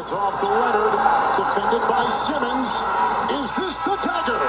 It's off to Leonard, defended by Simmons. Is this the dagger?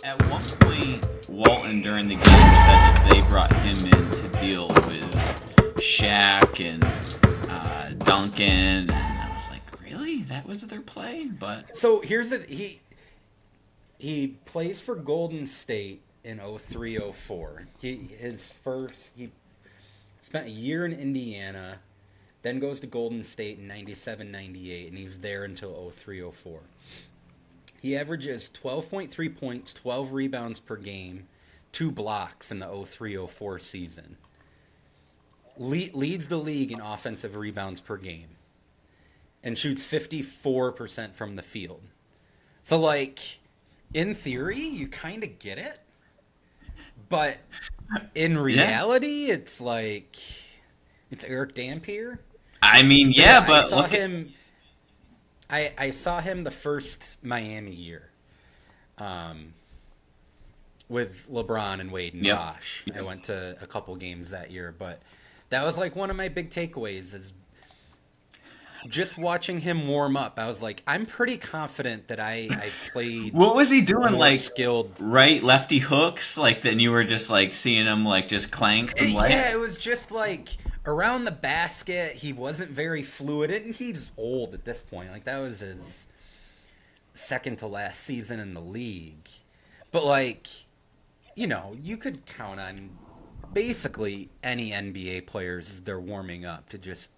At one point, Walton during the game said that they brought him in to deal with Shaq and Duncan, and I was like, really? That was their play? But so here's he plays for Golden State in 03-04. He spent a year in Indiana, then goes to Golden State in 97-98, and he's there until 03-04. He averages 12.3 points, 12 rebounds per game, 2 blocks in the 03-04 season. Leads the league in offensive rebounds per game. And shoots 54% from the field. So, like, in theory, you kind of get it. But in reality, it's like, it's Eric Dampier. I mean, yeah, but I saw him the first Miami year, with LeBron and Wade and Bosh. I went to a couple games that year, but that was like one of my big takeaways is just watching him warm up. I was like, I'm pretty confident that I played. What was he doing? Like skilled right lefty hooks? Like then you were just like seeing him like just clank and yeah, it was just like around the basket. He wasn't very fluid, and he's old at this point. Like that was his second to last season in the league. But like, you know, you could count on basically any NBA players as they're warming up to just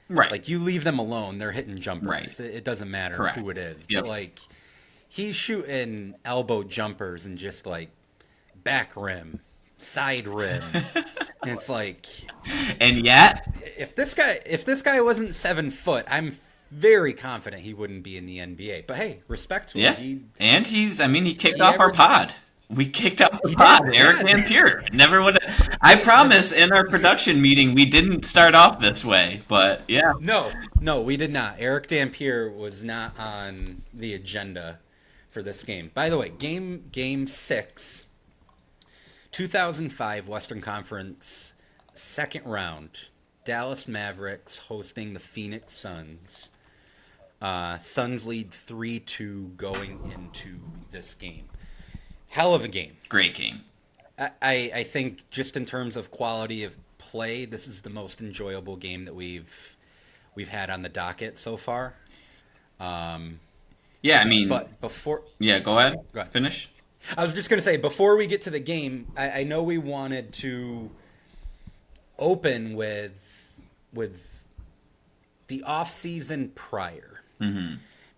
like you leave them alone, they're hitting jumpers. Right. It doesn't matter Correct. who it is. Yep. But like he's shooting elbow jumpers and just like back rim, side rim. And it's like, and yet if this guy wasn't 7 foot, I'm very confident he wouldn't be in the NBA. But hey, respect to him. And he kicked off our pod. We kicked off the pod. Eric Dampier. Never would have. I promise in our production meeting we didn't start off this way, but yeah. No, we did not. Eric Dampier was not on the agenda for this game. By the way, game 6, 2005 Western Conference second round. Dallas Mavericks hosting the Phoenix Suns. Suns lead 3-2 going into this game. Hell of a game. Great game. I think just in terms of quality of play, this is the most enjoyable game that we've had on the docket so far. Yeah, I mean, but before go ahead. Finish. I was just gonna say before we get to the game, I know we wanted to open with the off season prior,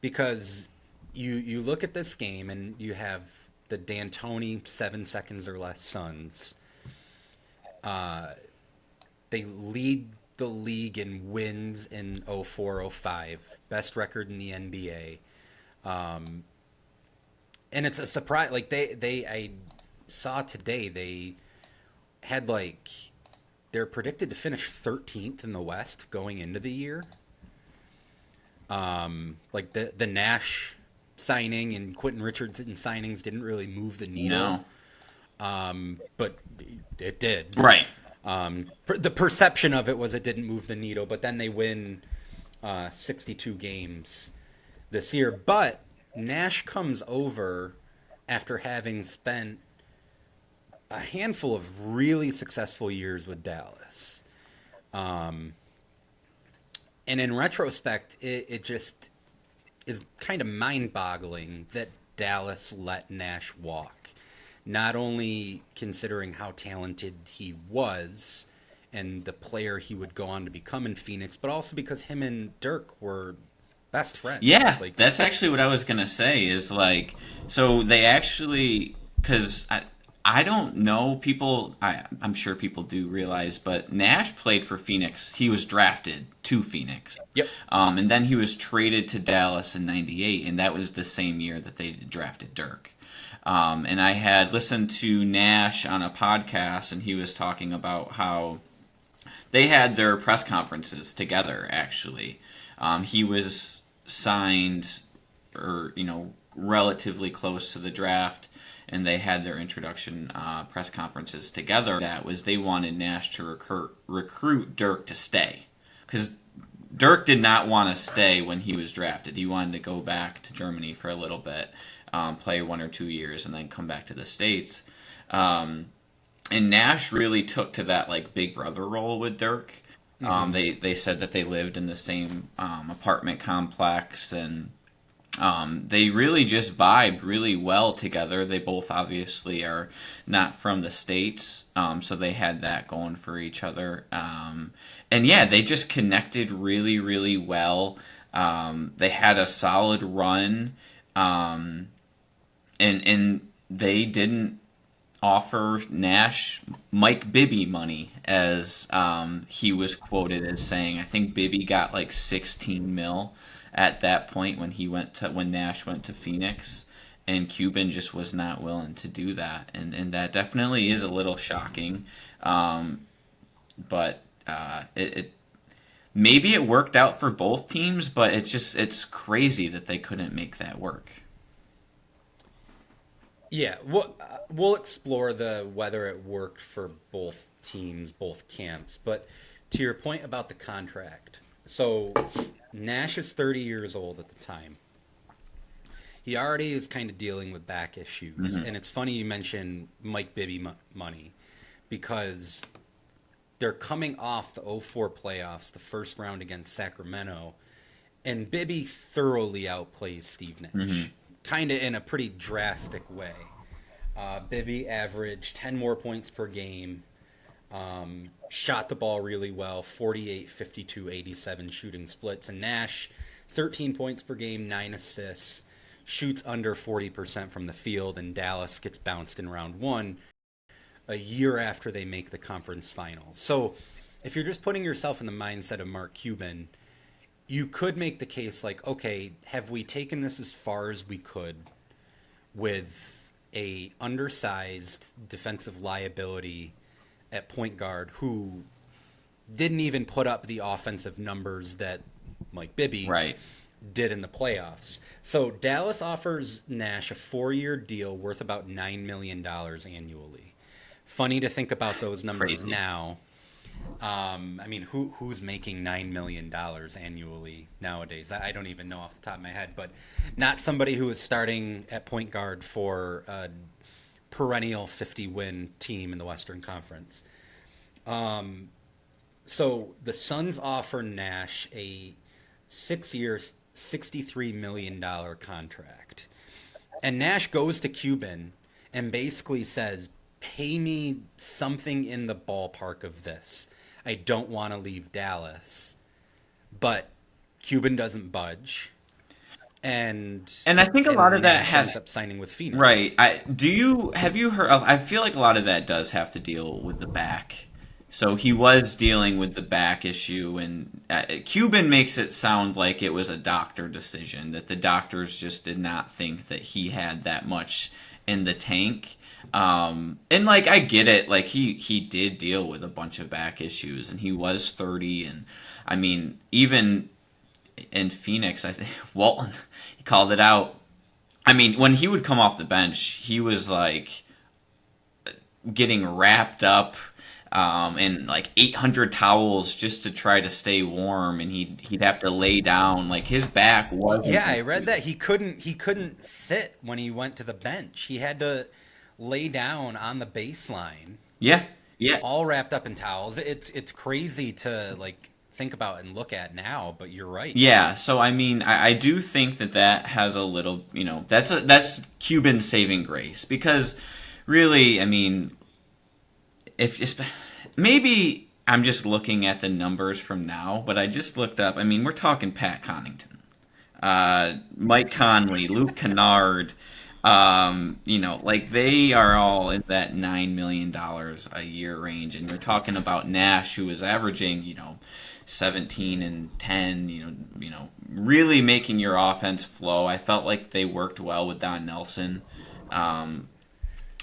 because you look at this game and you have the D'Antoni 7 seconds or less Suns. They lead the league in wins in 04-05, best record in the NBA. And it's a surprise. Like I saw today they had they're predicted to finish 13th in the West going into the year. Like the Nash signing and Quentin Richardson signings didn't really move the needle. No. But it did. Right. The perception of it was it didn't move the needle, but then they win 62 games this year. But Nash comes over after having spent a handful of really successful years with Dallas. And in retrospect, it just is kind of mind-boggling that Dallas let Nash walk. Not only considering how talented he was and the player he would go on to become in Phoenix, but also because him and Dirk were best friends. Yeah, Like, that's actually what I was gonna say. Is like, so they actually, because I don't know people. I'm sure people do realize, but Nash played for Phoenix. He was drafted to Phoenix. yep. And then he was traded to Dallas in '98, and that was the same year that they drafted Dirk. And I had listened to Nash on a podcast, and he was talking about how they had their press conferences together. Actually, he was signed, or relatively close to the draft, and they had their introduction press conferences together. That was, they wanted Nash to recruit Dirk to stay, because Dirk did not want to stay when he was drafted. He wanted to go back to Germany for a little bit, play 1 or 2 years, and then come back to the States. And Nash really took to that like big brother role with Dirk. They said that they lived in the same apartment complex, and they really just vibed really well together. They both obviously are not from the States, so they had that going for each other. And yeah, they just connected really, really well. They had a solid run, and they didn't offer Nash Mike Bibby money, as he was quoted as saying. I think Bibby got like 16 mil at that point when Nash went to Phoenix, and Cuban just was not willing to do that, and that definitely is a little shocking. But it maybe it worked out for both teams, but it's crazy that they couldn't make that work. Yeah, we'll explore whether it worked for both teams, both camps. But to your point about the contract, so Nash is 30 years old at the time. He already is kind of dealing with back issues, and it's funny you mentioned Mike Bibby money, because they're coming off the 2004 playoffs, the first round against Sacramento, and Bibby thoroughly outplays Steve Nash. Kind of in a pretty drastic way. Bibby averaged 10 more points per game, shot the ball really well, 48, 52, 87 shooting splits. And Nash, 13 points per game, 9 assists, shoots under 40% from the field, and Dallas gets bounced in round 1 a year after they make the conference finals. So if you're just putting yourself in the mindset of Mark Cuban, you could make the case like, okay, have we taken this as far as we could with a undersized defensive liability at point guard who didn't even put up the offensive numbers that Mike Bibby did in the playoffs. So Dallas offers Nash a 4-year deal worth about $9 million annually. Funny to think about those numbers now. I mean, who's making $9 million annually nowadays? I don't even know off the top of my head, but not somebody who is starting at point guard for a perennial 50-win team in the Western Conference. So the Suns offer Nash a 6-year, $63 million contract. And Nash goes to Cuban and basically says, pay me something in the ballpark of this. I don't want to leave Dallas. But Cuban doesn't budge. And I think a lot of that ends up signing with Phoenix. Right. Have you heard of, I feel like a lot of that does have to deal with the back. So he was dealing with the back issue, and Cuban makes it sound like it was a doctor decision, that the doctors just did not think that he had that much in the tank. And like, I get it, like he did deal with a bunch of back issues, and he was 30, and I mean, even in Phoenix, I think Walton, he called it out. I mean, when he would come off the bench, he was like getting wrapped up in like 800 towels just to try to stay warm, and he'd have to lay down. Like, his back wasn't. Yeah, I read that he couldn't sit when he went to the bench. He had to lay down on the baseline. Yeah. All wrapped up in towels. It's crazy to like think about and look at now, but you're right. Yeah, so I mean, I do think that has a little, that's Cuban saving grace, because really, I mean, if maybe I'm just looking at the numbers from now, but I just looked up. I mean, we're talking Pat Connaughton, Mike Conley, Luke Kennard. Like they are all in that $9 million a year range, and you're talking about Nash, who is averaging, 17 and 10. Really making your offense flow. I felt like they worked well with Don Nelson, and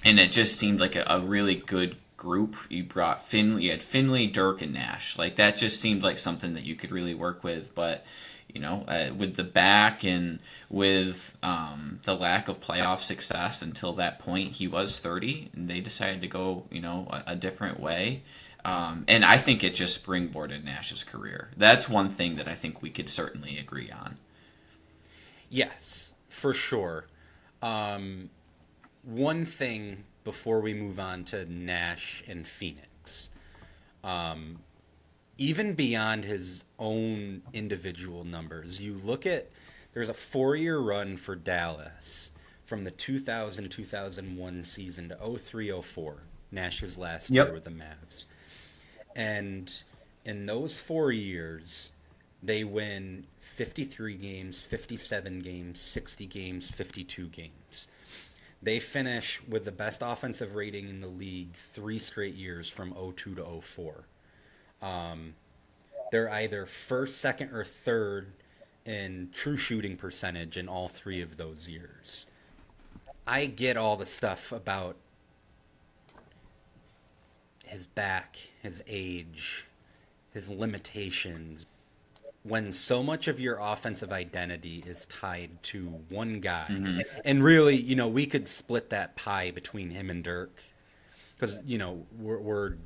it just seemed like a really good group. You had Finley, Dirk, and Nash. Like that just seemed like something that you could really work with, but. With the back and with the lack of playoff success until that point, he was 30, and they decided to go, a different way. And I think it just springboarded Nash's career. That's one thing that I think we could certainly agree on. Yes, for sure. One thing before we move on to Nash and Phoenix. Even beyond his own individual numbers, you look at, there's a 4-year run for Dallas from the 2000-2001 season to 03-04, Nash's last year with the Mavs. And in those 4 years, they win 53 games, 57 games, 60 games, 52 games. They finish with the best offensive rating in the league 3 straight years from 02 to 04. They're either first, second, or third in true shooting percentage in all 3 of those years. I get all the stuff about his back, his age, his limitations. When so much of your offensive identity is tied to one guy, and really, we could split that pie between him and Dirk, because, we're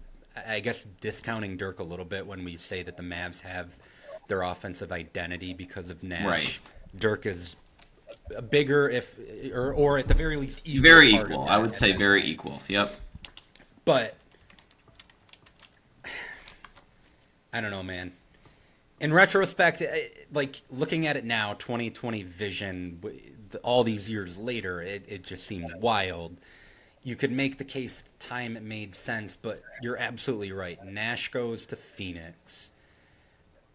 I guess discounting Dirk a little bit when we say that the Mavs have their offensive identity because of Nash. Right. Dirk is a bigger, or at the very least, equal. Very equal. I would say very equal. Yep. But I don't know, man. In retrospect, like looking at it now, 2020 vision, all these years later, it just seems wild. You could make the case at the time it made sense, but you're absolutely right. Nash goes to Phoenix,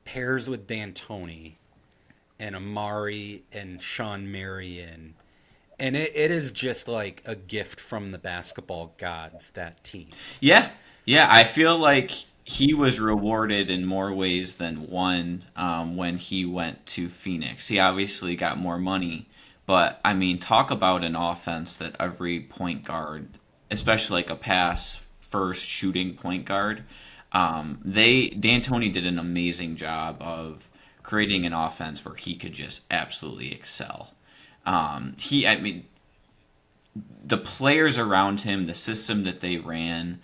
pairs with D'Antoni, and Amare and Shawn Marion. And it is just like a gift from the basketball gods, that team. Yeah. I feel like he was rewarded in more ways than one when he went to Phoenix. He obviously got more money. But, I mean, talk about an offense that every point guard, especially like a pass-first shooting point guard, D'Antoni did an amazing job of creating an offense where he could just absolutely excel. The players around him, the system that they ran,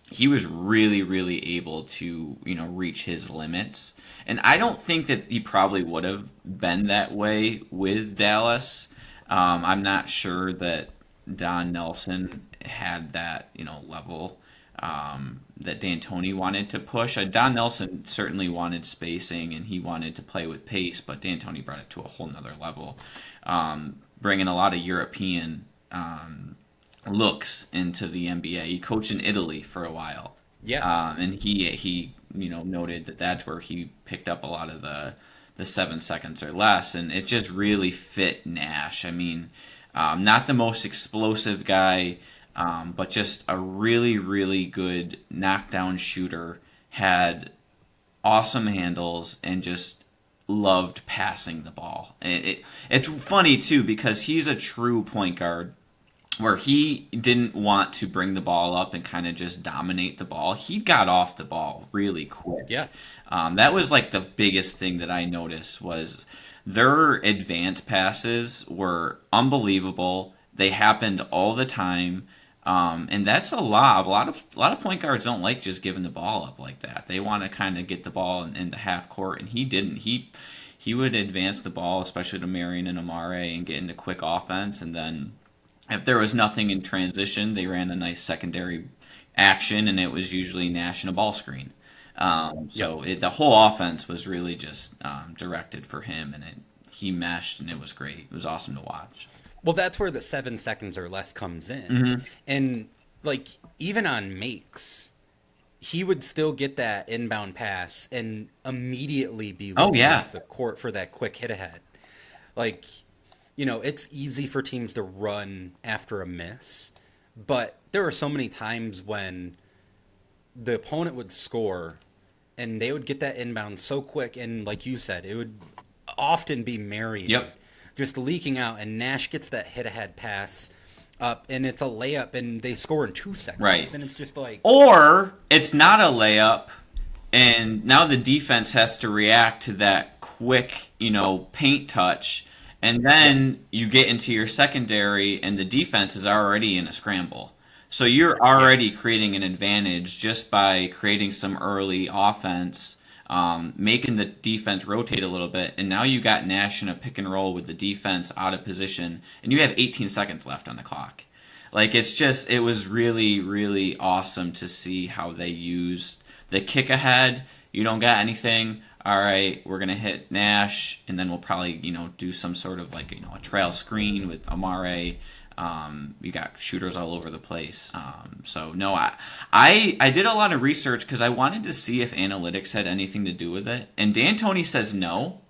he was really, really able to, reach his limits. And I don't think that he probably would have been that way with Dallas. I'm not sure that Don Nelson had that, level that D'Antoni wanted to push. Don Nelson certainly wanted spacing and he wanted to play with pace, but D'Antoni brought it to a whole nother level, bringing a lot of European looks into the NBA. He coached in Italy for a while. Yeah. And he noted that that's where he picked up a lot of the 7 seconds or less, and it just really fit Nash. I mean, not the most explosive guy, but just a really, really good knockdown shooter, had awesome handles, and just loved passing the ball. It's funny, too, because he's a true point guard where he didn't want to bring the ball up and kind of just dominate the ball. He got off the ball really quick. Yeah. That was like the biggest thing that I noticed was their advanced passes were unbelievable. They happened all the time. And that's a lot. A lot of point guards don't like just giving the ball up like that. They want to kind of get the ball in the half court, and he didn't. He would advance the ball, especially to Marion and Amare, and get into quick offense, and then if there was nothing in transition, they ran a nice secondary action, and it was usually Nash and a ball screen. The whole offense was really just directed for him, and he meshed, and it was great. It was awesome to watch. Well, that's where the 7 seconds or less comes in. Mm-hmm. And, like, even on makes, he would still get that inbound pass and immediately be looking at the court for that quick hit ahead. Like, you know, it's easy for teams to run after a miss, but there were so many times when the opponent would score and they would get that inbound so quick, and like you said, it would often be Marion just leaking out, and Nash gets that hit ahead pass up, and it's a layup, and they score in 2 seconds. Right. And it's just like... Or it's not a layup, and now the defense has to react to that quick, paint touch, and then you get into your secondary, and the defense is already in a scramble. So you're already creating an advantage just by creating some early offense, making the defense rotate a little bit, and now you got Nash in a pick and roll with the defense out of position, and you have 18 seconds left on the clock. Like, it was really, really awesome to see how they used the kick ahead. You don't got anything. All right, we're going to hit Nash, and then we'll probably, do some sort of a trail screen with Amare. You got shooters all over the place. I did a lot of research because I wanted to see if analytics had anything to do with it. And D'Antoni says no.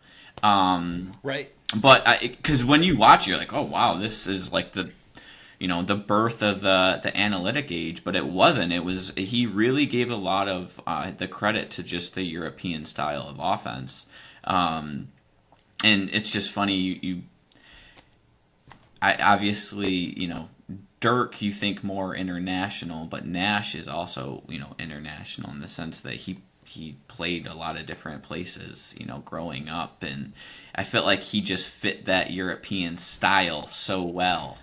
Right. But because when you watch, you're like, oh, wow, this is like the birth of the analytic age. But it wasn't. He really gave a lot of the credit to just the European style of offense. And it's just funny, obviously, Dirk, you think more international, but Nash is also, international in the sense that he played a lot of different places, growing up, and I felt like he just fit that European style so well.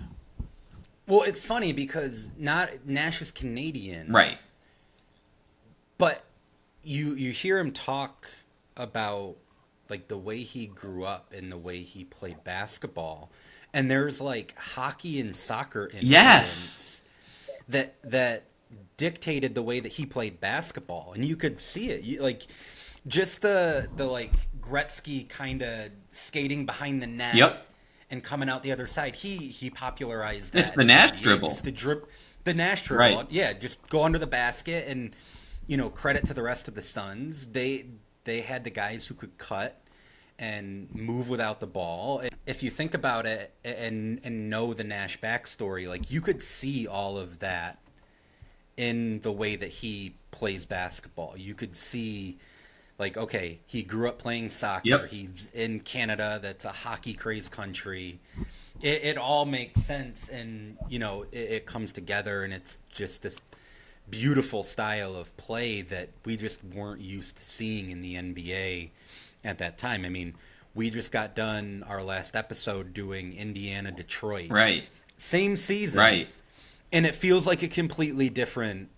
Well, it's funny because Nash is Canadian, right? But you hear him talk about like the way he grew up and the way he played basketball. And there's like hockey and soccer influence that dictated the way that he played basketball, and you could see it. Just the like Gretzky kind of skating behind the net, and coming out the other side. He popularized that. It's the Nash dribble. Just the Nash dribble. Right. Yeah, just go under the basket, and credit to the rest of the Suns. They had the guys who could cut and move without the ball. If you think about it and know the Nash backstory, like you could see all of that in the way that he plays basketball. You could see, like, okay, he grew up playing soccer. Yep. He's in Canada. That's a hockey crazed country. It all makes sense, and it comes together, and it's just this beautiful style of play that we just weren't used to seeing in the NBA at that time. I mean, we just got done our last episode doing Indiana Detroit. Right. Same season. Right. And it feels like a completely different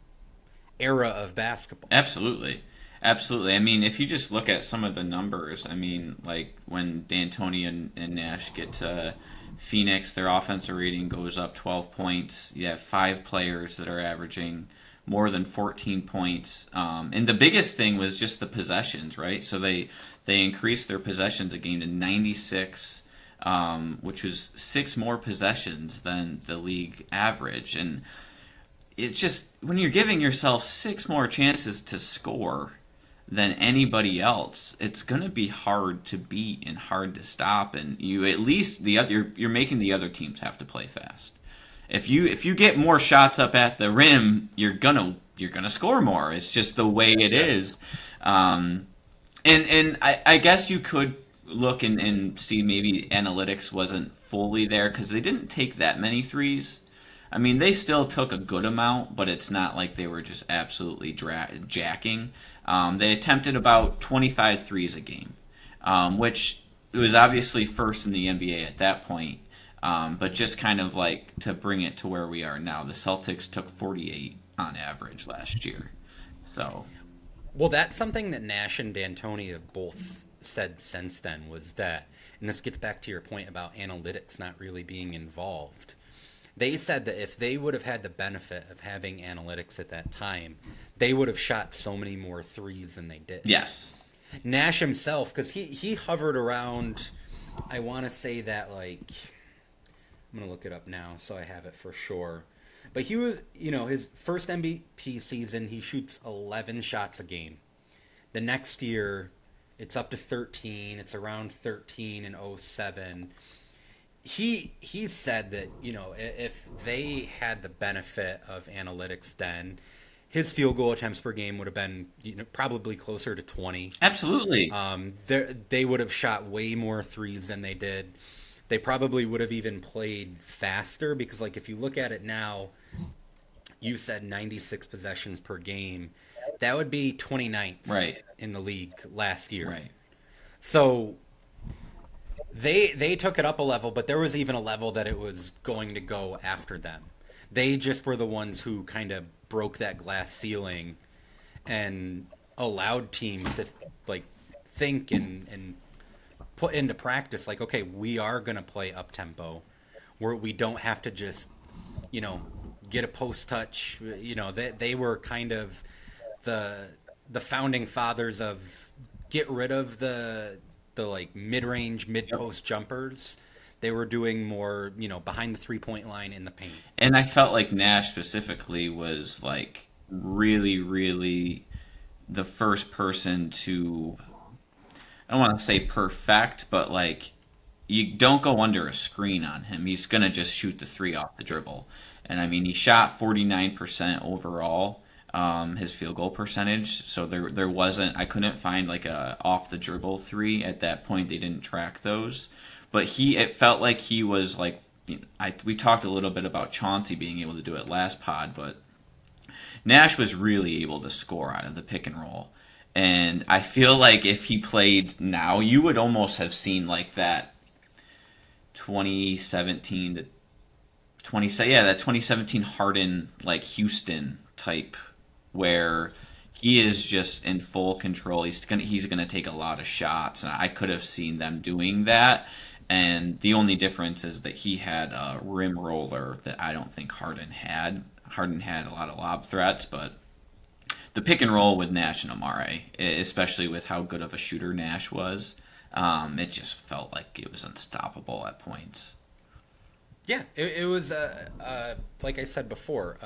era of basketball. Absolutely. Absolutely. I mean, if you just look at some of the numbers, I mean, like when D'Antoni and Nash get to Phoenix, their offensive rating goes up 12 points. You have 5 players that are averaging more than 14 points. And the biggest thing was just the possessions, right? So they increased their possessions a game to 96, which was 6 more possessions than the league average. And it's just, when you're giving yourself 6 more chances to score than anybody else, it's going to be hard to beat and hard to stop. And you at least you're making the other teams have to play fast. If you get more shots up at the rim, you're gonna score more. It's just the way it is. And I guess you could look and see maybe analytics wasn't fully there because they didn't take that many threes. I mean, they still took a good amount, but it's not like they were just absolutely jacking. They attempted about 25 threes a game, which was obviously first in the NBA at that point. But just kind of like to bring it to where we are now, the Celtics took 48 on average last year. So, well, that's something that Nash and D'Antoni have both said since then, was that, and this gets back to your point about analytics not really being involved. They said that if they would have had the benefit of having analytics at that time, they would have shot so many more threes than they did. Yes. Nash himself, because he hovered around, I want to say that, like, I'm going to look it up now so I have it for sure. But he was, his first MVP season, he shoots 11 shots a game. The next year, it's up to 13. It's around 13 in 07. He said that, if they had the benefit of analytics then, his field goal attempts per game would have been probably closer to 20. Absolutely. They would have shot way more threes than they did. They probably would have even played faster because, like, if you look at it now, you said 96 possessions per game. That would be 29th in the league last year. Right. So they took it up a level, but there was even a level that it was going to go after them. They just were the ones who kind of broke that glass ceiling and allowed teams to like think and put into practice, like, okay, we are going to play up tempo, where we don't have to just get a post touch. They were kind of the founding fathers of get rid of the like mid-range, mid-post jumpers. They were doing more, behind the three-point line in the paint. And I felt like Nash specifically was like really, really the first person to, I don't want to say perfect, but like you don't go under a screen on him. He's going to just shoot the three off the dribble. And I mean, he shot 49% overall, his field goal percentage. So there wasn't, I couldn't find like a off the dribble three at that point. They didn't track those. But it felt like he was like, we talked a little bit about Chauncey being able to do it last pod, but Nash was really able to score out of the pick and roll. And I feel like if he played now, you would almost have seen like that 2017 to that 2017 Harden, like Houston type, where he is just in full control. He's gonna take a lot of shots, and I could have seen them doing that. And the only difference is that he had a rim roller that I don't think Harden had. Harden had a lot of lob threats, but the pick and roll with Nash and Amare, especially with how good of a shooter Nash was, it just felt like it was unstoppable at points. Yeah, it was, like I said before,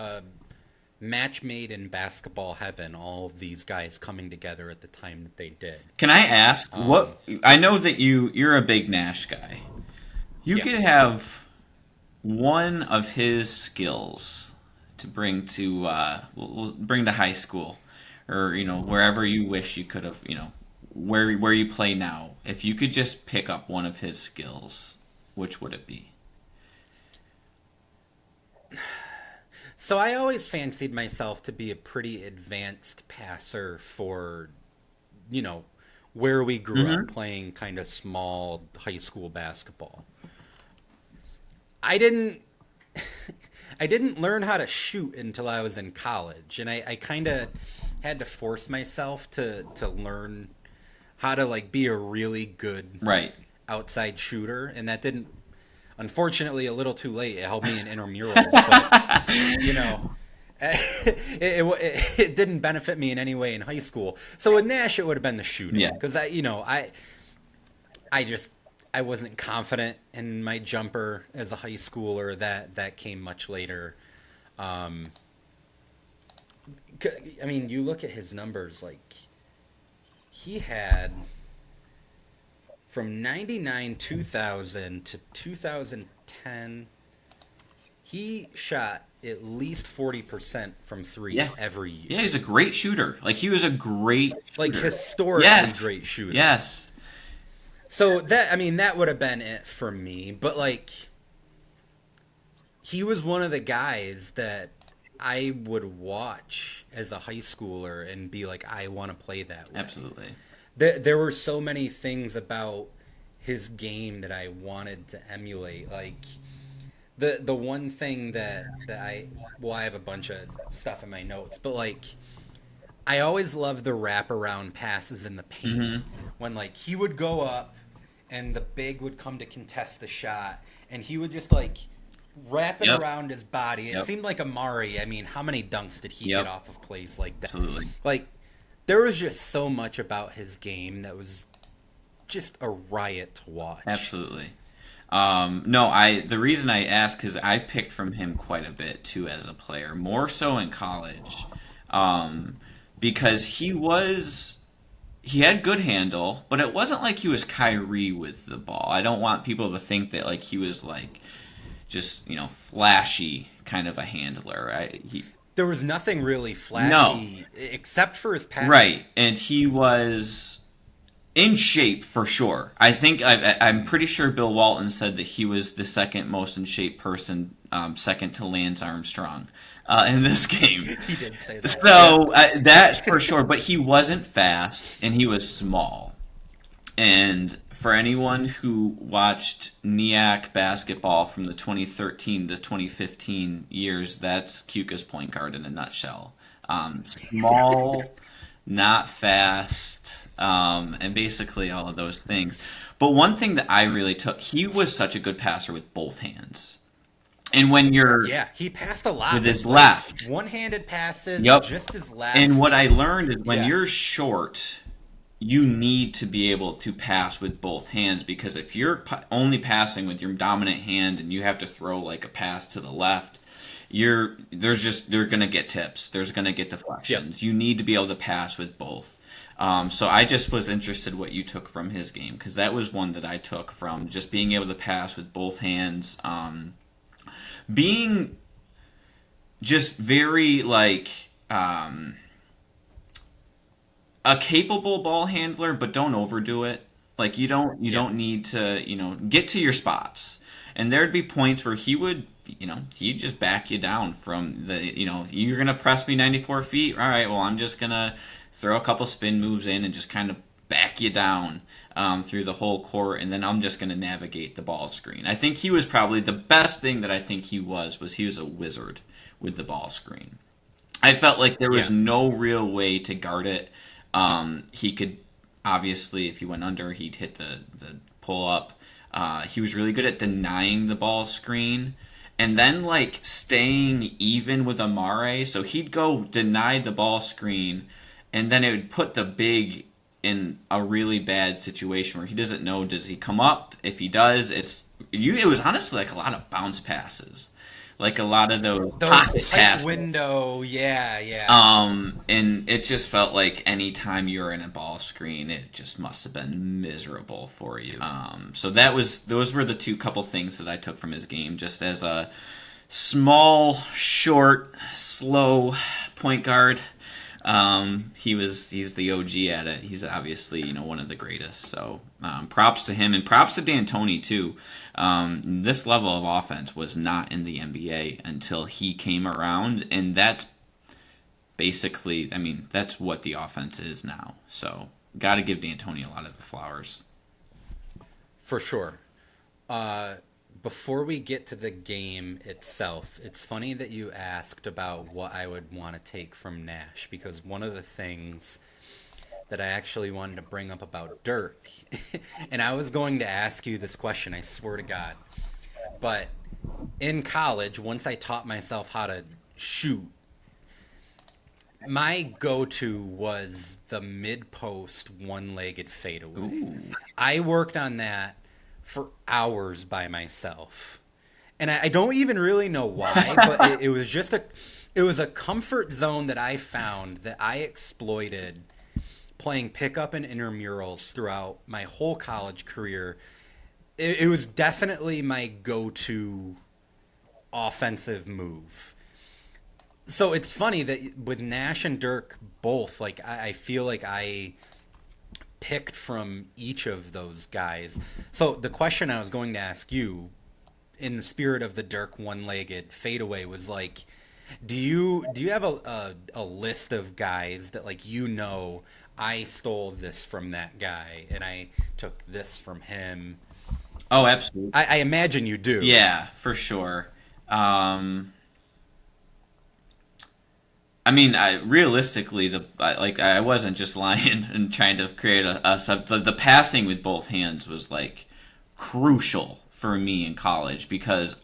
match made in basketball heaven, all of these guys coming together at the time that they did. Can I ask, what? I know that you're a big Nash guy. You could have one of his skills to bring to we'll bring to high school, or wherever you wish you could have, where you play now. If you could just pick up one of his skills, which would it be? So I always fancied myself to be a pretty advanced passer for, where we grew up playing kind of small high school basketball. I didn't learn how to shoot until I was in college, and I kind of had to force myself to learn how to like be a really good outside shooter, and that didn't. Unfortunately, a little too late. It helped me in intramurals, but it didn't benefit me in any way in high school. So with Nash, it would have been the shooting, because I wasn't confident in my jumper as a high schooler. That came much later. I mean, you look at his numbers, like he had. From 99, 2000 to 2010, he shot at least 40% from three every year. Yeah, he's a great shooter. Like, he was a great shooter. Like, historically great shooter. Yes. So, that would have been it for me. But, like, he was one of the guys that I would watch as a high schooler and be like, I want to play that way. Absolutely. There were so many things about his game that I wanted to emulate. Like the one thing that I have a bunch of stuff in my notes, but like I always loved the wraparound passes in the paint when like he would go up and the big would come to contest the shot and he would just like wrap it Yep. around his body. It Yep. seemed like Amare. I mean, how many dunks did he Yep. get off of plays like that? Absolutely. Like, there was just so much about his game that was just a riot to watch. Absolutely. No, the reason I asked, because I picked from him quite a bit too as a player, more so in college, because he had good handle, but it wasn't like he was Kyrie with the ball. I don't want people to think that like he was like just flashy kind of a handler. There was nothing really flashy except for his passing. Right, and he was in shape for sure. I think I'm pretty sure Bill Walton said that he was the second most in shape person, second to Lance Armstrong, in this game. He did say that. So that for sure. But he wasn't fast, and he was small. And for anyone who watched NEAC basketball from the 2013 to 2015 years, that's Kuka's point guard in a nutshell. Small, not fast, and basically all of those things. But one thing that I really took, he was such a good passer with both hands. And when you're he passed a lot with his left, one-handed passes, Yep. just his left. And what I learned is when Yeah. you're short, you need to be able to pass with both hands, because if you're only passing with your dominant hand and you have to throw like a pass to the left, you're gonna get tips. There's gonna get deflections. Yep. You need to be able to pass with both. So I just was interested what you took from his game, because that was one that I took from just being able to pass with both hands, being just very like a capable ball handler, but don't overdo it. Like you don't need to get to your spots. And there'd be points where he'd just back you down from the you're gonna press me 94 feet. All right, well I'm just gonna throw a couple spin moves in and just kind of back you down through the whole court, and then I'm just gonna navigate the ball screen. I think he was probably the best thing that I think he was a wizard with the ball screen. I felt like there was no real way to guard it. He could obviously, if he went under, he'd hit the pull up. He was really good at denying the ball screen and then like staying even with Amare. So he'd go deny the ball screen, and then it would put the big in a really bad situation where he doesn't know, does he come up? If he does, it was honestly like a lot of bounce passes. Like a lot of those pocket tight passes. window, yeah. And it just felt like any time you were in a ball screen, it just must have been miserable for you. So those were the couple things that I took from his game, just as a small, short, slow point guard. He's the OG at it. He's obviously one of the greatest. So props to him, and props to D'Antoni too. This level of offense was not in the NBA until he came around, and that's basically, that's what the offense is now. So got to give D'Antoni a lot of the flowers. For sure. Before we get to the game itself, it's funny that you asked about what I would want to take from Nash, because one of the things that I actually wanted to bring up about Dirk, and I was going to ask you this question, I swear to God, but in college, once I taught myself how to shoot, my go-to was the mid-post one-legged fadeaway. Ooh. I worked on that for hours by myself, and I don't even really know why, but it was just a comfort zone that I found that I exploited playing pickup and intramurals throughout my whole college career. It was definitely my go-to offensive move. So it's funny that with Nash and Dirk both, like I feel like I picked from each of those guys. So the question I was going to ask you, in the spirit of the Dirk one-legged fadeaway, was like, do you have a list of guys that like I stole this from that guy and I took this from him? Oh, absolutely. I imagine you do. Yeah, for sure. Realistically, I wasn't just lying and trying to create the passing with both hands was like crucial for me in college, because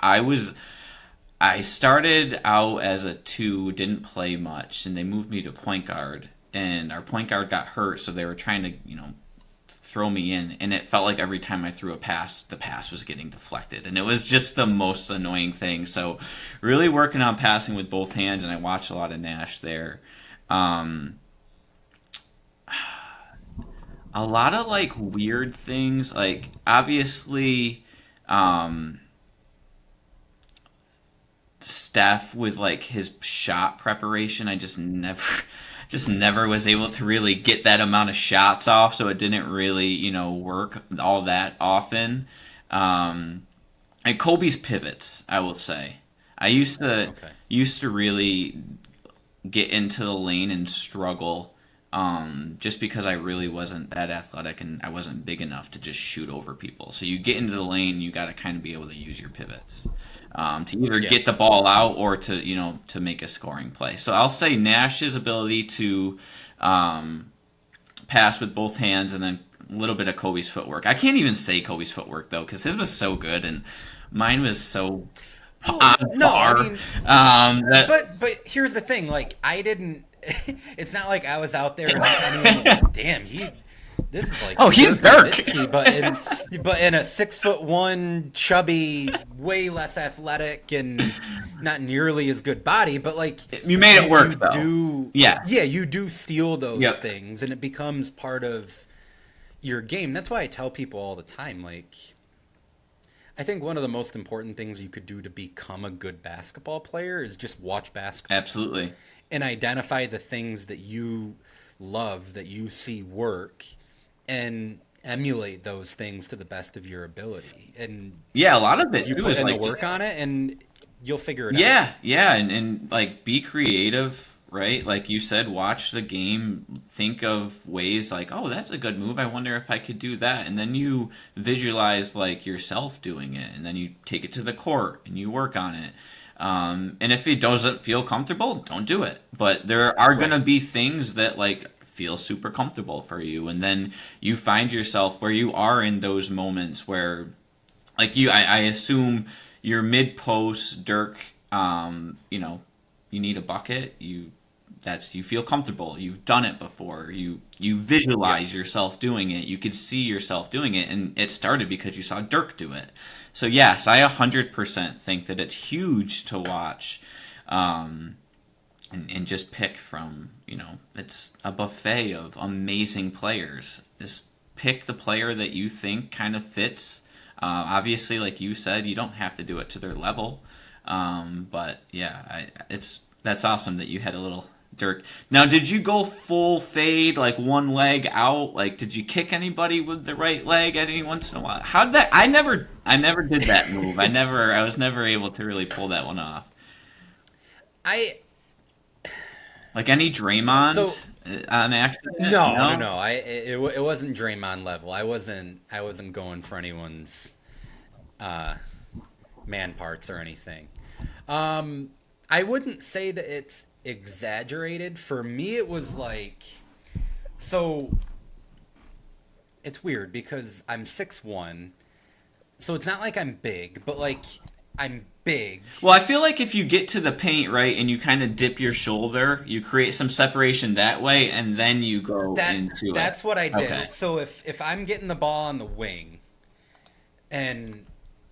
I started out as a 2, didn't play much, and they moved me to point guard, and our point guard got hurt, so they were trying to, throw me in, and it felt like every time I threw a pass, the pass was getting deflected, and it was just the most annoying thing. So really working on passing with both hands, and I watched a lot of Nash there. A lot of like weird things, like obviously Steph with like his shot preparation, I just never was able to really get that amount of shots off, so it didn't really, work all that often. And Kobe's pivots, I will say. I used to really get into the lane and struggle, just because I really wasn't that athletic and I wasn't big enough to just shoot over people. So you get into the lane, you got to kind of be able to use your pivots. To either get the ball out or to make a scoring play. So I'll say Nash's ability to pass with both hands, and then a little bit of Kobe's footwork. I can't even say Kobe's footwork though, because his was so good and mine was so on par. I mean, but here's the thing: like I didn't. It's not like I was out there and anyone was like, "Damn, this is like he's Dirk." But in a 6'1", chubby, way less athletic and not nearly as good body, but like you made it work though. You do steal those things, and it becomes part of your game. That's why I tell people all the time, like I think one of the most important things you could do to become a good basketball player is just watch basketball. Absolutely. And identify the things that you love, that you see work, and emulate those things to the best of your ability. And a lot of it you too put is in like the work on it, and you'll figure it out. And like be creative, right? Like you said, watch the game, think of ways like, oh, that's a good move. I wonder if I could do that, and then you visualize like yourself doing it, and then you take it to the court and you work on it. And if it doesn't feel comfortable, don't do it. But there are going to be things that like feel super comfortable for you. And then you find yourself where you are in those moments where like I assume you're mid post, Dirk, you need a bucket. You feel comfortable. You've done it before. You visualize yourself doing it. You could see yourself doing it. And it started because you saw Dirk do it. So yes, I 100% think that it's huge to watch, and just pick from, it's a buffet of amazing players. Just pick the player that you think kind of fits. Obviously, like you said, you don't have to do it to their level, but yeah, that's awesome that you had a little Dirk. Now, did you go full fade, like one leg out? Like, did you kick anybody with the right leg at any once in a while? How did that? I never did that move. I was never able to really pull that one off. Like any Draymond on accident? No. It wasn't Draymond level. I wasn't going for anyone's man parts or anything. I wouldn't say that it's exaggerated. For me, it was like, so it's weird because I'm 6'1", so it's not like I'm big, but like I'm big. Well, I feel like if you get to the paint, right, and you kind of dip your shoulder, you create some separation that way, and then you go into it. That's what I did. Okay. So if I'm getting the ball on the wing, and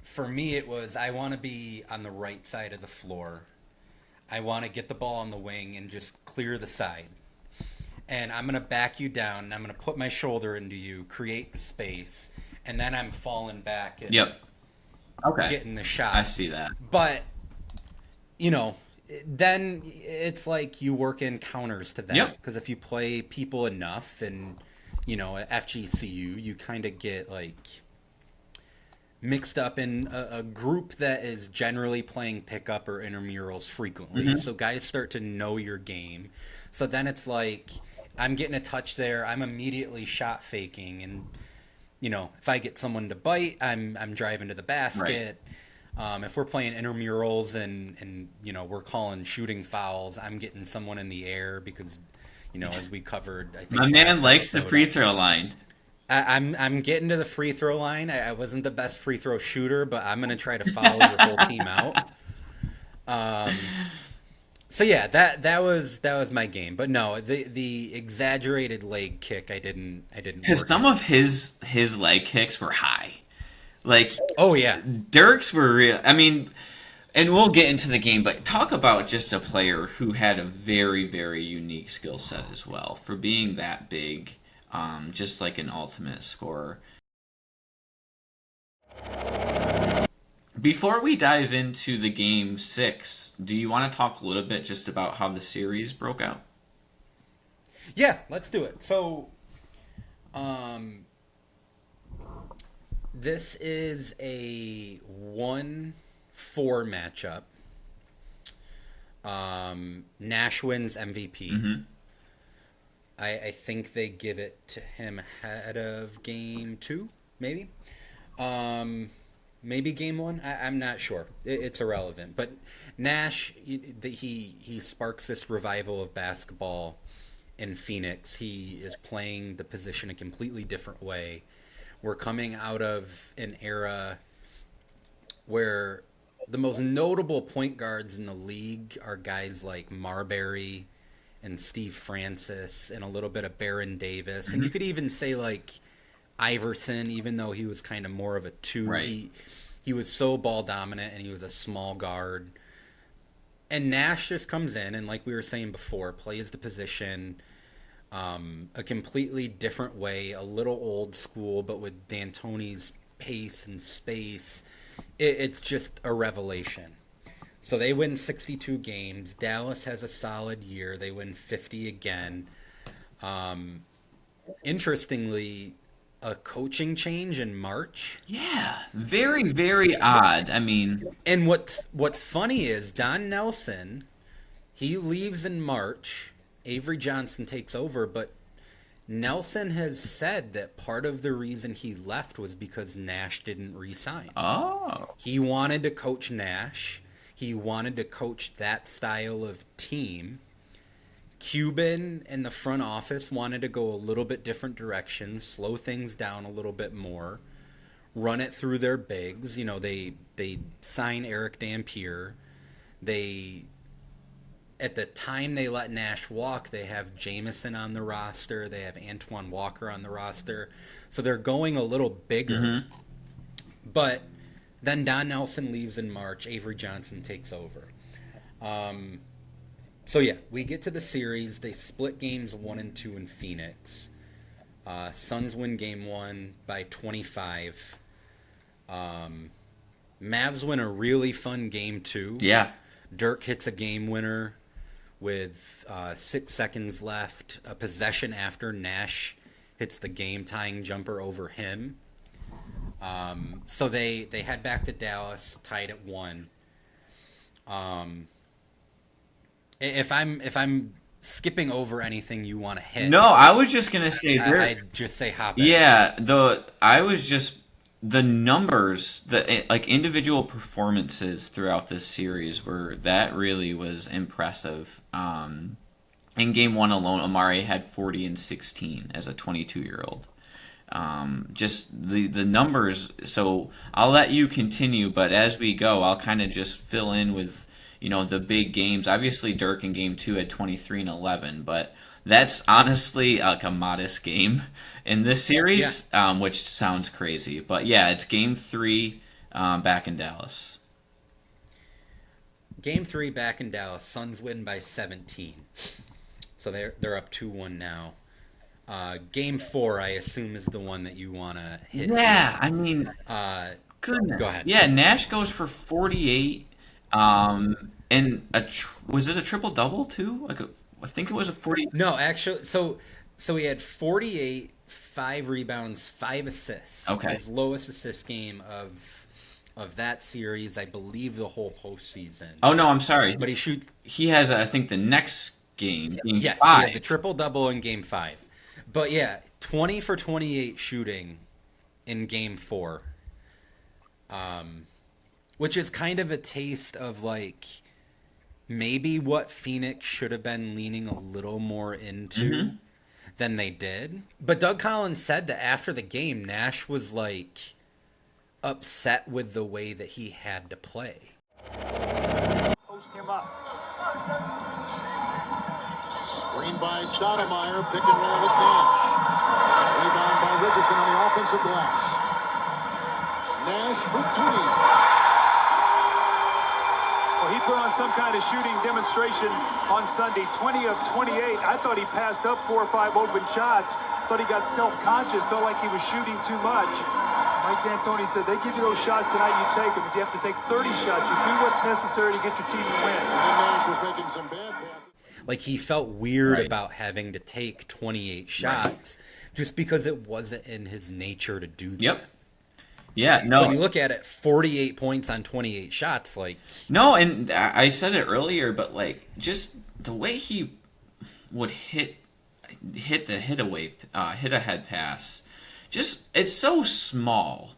for me it was, I want to be on the right side of the floor. I want to get the ball on the wing and just clear the side. And I'm going to back you down, and I'm going to put my shoulder into you, create the space, and then I'm falling back and getting the shot. I see that. But, then it's like you work in counters to that. Because if you play people enough and, at FGCU, you kind of get like mixed up in a group that is generally playing pickup or intramurals frequently. Mm-hmm. So guys start to know your game. So then it's like, I'm getting a touch there. I'm immediately shot faking. And, if I get someone to bite, I'm driving to the basket. Right. If we're playing intramurals and we're calling shooting fouls, I'm getting someone in the air because, as we covered, I think my man likes the free throw line. I'm getting to the free throw line. I wasn't the best free throw shooter, but I'm going to try to follow your whole team out. So yeah, that was my game. But no, the exaggerated leg kick, I didn't Because work some it. of his leg kicks were high. Like Oh yeah. Dirk's were real. I mean, and we'll get into the game, but talk about just a player who had a very, very unique skill set as well for being that big, just like an ultimate scorer. Before we dive into the game 6, do you want to talk a little bit just about how the series broke out? Yeah, let's do it. So, um, this is a 1-4 matchup. Nash wins MVP. Mm-hmm. I think they give it to him ahead of game 2, maybe. Maybe game 1. I'm not sure. It's irrelevant. But Nash, he sparks this revival of basketball in Phoenix. He is playing the position a completely different way. We're coming out of an era where the most notable point guards in the league are guys like Marbury and Steve Francis and a little bit of Baron Davis. Mm-hmm. And you could even say like Iverson, even though he was kind of more of a 2. Right. He was so ball dominant and he was a small guard. And Nash just comes in and, like we were saying before, plays the position a completely different way, a little old school, but with D'Antoni's pace and space. It's just a revelation. So they win 62 games. Dallas has a solid year. They win 50 again. Interestingly, a coaching change in March. Yeah, very, very odd. I mean, And what's funny is Don Nelson, he leaves in March. Avery Johnson takes over, but Nelson has said that part of the reason he left was because Nash didn't re-sign. oh, He wanted to coach Nash. He wanted to coach that style of team. Cuban and the front office wanted to go a little bit different direction, slow things down a little bit more, run it through their bigs. You know, they sign Eric Dampier. They, at the time they let Nash walk, they have Jameson on the roster. They have Antoine Walker on the roster. So they're going a little bigger. Mm-hmm. But then Don Nelson leaves in March. Avery Johnson takes over. So yeah, we get to the series. They split games 1 and 2 in Phoenix. Suns win game 1 by 25. Mavs win a really fun game 2. yeah. Dirk hits a game winner with 6 seconds left. A possession after Nash hits the game-tying jumper over him. So they head back to Dallas, tied at 1. If I'm skipping over anything you want to hit, No, I was just gonna say, I'd just say hop in. yeah. The numbers, like individual performances throughout this series that really was impressive. In game 1 alone, Amare had 40 and 16 as a 22-year-old. Just the numbers. So I'll let you continue, but as we go, I'll kind of just fill in with the big games. Obviously, Dirk in game 2 had 23 and 11, but that's honestly like a modest game in this series, which sounds crazy. But yeah, it's game 3 back in Dallas. Game 3 back in Dallas. Suns win by 17, so they're up 2-1 now. Game 4, I assume, is the one that you want to hit. Yeah, I mean, goodness. Go ahead. Yeah, Nash goes for 48. And was it a triple double too? I think it was a 40. No, actually, so he had 48, 5 rebounds, 5 assists. Okay. His lowest assist game of that series, I believe, the whole postseason. Oh no, I'm sorry. But he shoots. He has, I think, the next game. Yes, 5. he has a triple double in game 5. But yeah, 20 for 28 shooting in game 4. Which is kind of a taste of like maybe what Phoenix should have been leaning a little more into than they did. But Doug Collins said that after the game, Nash was like upset with the way that he had to play. Post him up. Screen by Stoudemire, pick and roll with Nash. Rebound by Richardson on the offensive glass. Nash for three. Well, he put on some kind of shooting demonstration on Sunday. 20 of 28. I thought he passed up 4 or 5 open shots. Thought he got self-conscious. Felt like he was shooting too much. Mike D'Antoni said, they give you those shots tonight, you take them. If you have to take 30 shots, you do what's necessary to get your team to win. And then Nash was making some bad passes. Like, he felt weird Right. about having to take 28 shots just because it wasn't in his nature to do that. Yep. Yeah, no. When you look at it, 48 points on 28 shots, like... No, and I said it earlier, but, like, just the way he would hit a head pass, just, it's so small,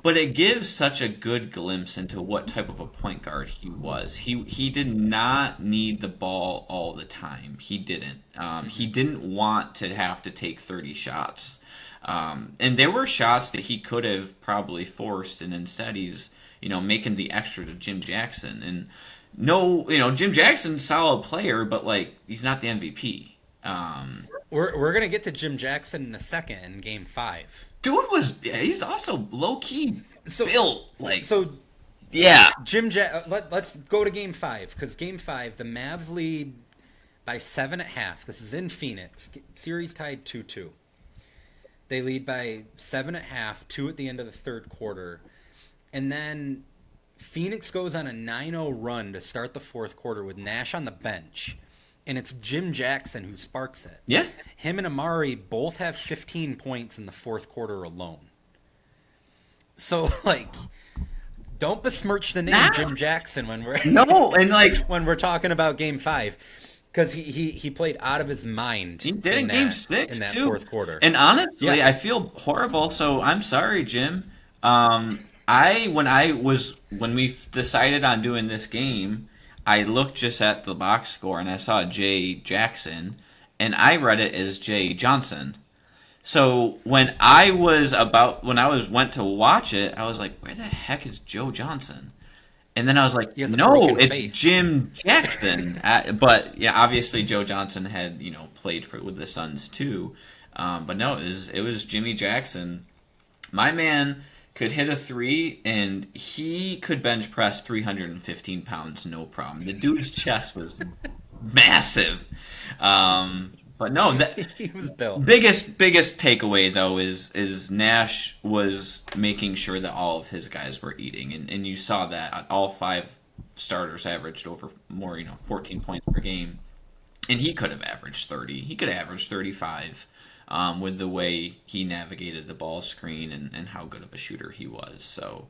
but it gives such a good glimpse into what type of a point guard he was. He did not need the ball all the time. He didn't. He didn't want to have to take 30 shots. And there were shots that he could have probably forced, and instead he's, making the extra to Jim Jackson. And no, Jim Jackson's a solid player, but, like, he's not the MVP. We're going to get to Jim Jackson in a second in Game 5. Dude he's also low-key built. Yeah. Let's go to Game 5, because Game 5, the Mavs lead by 7.5. This is in Phoenix. Series tied 2-2. They lead by 7.5, 2 at the end of the third quarter. And then Phoenix goes on a 9-0 run to start the fourth quarter with Nash on the bench. And it's Jim Jackson who sparks it. Yeah. Him and Amare both have 15 points in the fourth quarter alone. So, like, don't besmirch the name Jim Jackson when we're when we're talking about Game 5. Because he played out of his mind. He did in Game 6, in that too. Fourth quarter. And honestly, I feel horrible, so I'm sorry, Jim. When we decided on doing this game, I looked just at the box score, and I saw J. Jackson, and I read it as J. Johnson. So when I went to watch it, I was like, where the heck is Joe Johnson? And then I was like, no, it's face. Jim Jackson. But yeah, obviously Joe Johnson had, played with the Suns too. But no, it was Jimmy Jackson. My man could hit a three, and he could bench press 315 pounds, no problem. The dude's chest was massive. But no, he was built. Biggest takeaway though is Nash was making sure that all of his guys were eating, and you saw that all 5 starters averaged over 14 points per game, and he could have averaged 30. He could have averaged 35 with the way he navigated the ball screen and how good of a shooter he was. So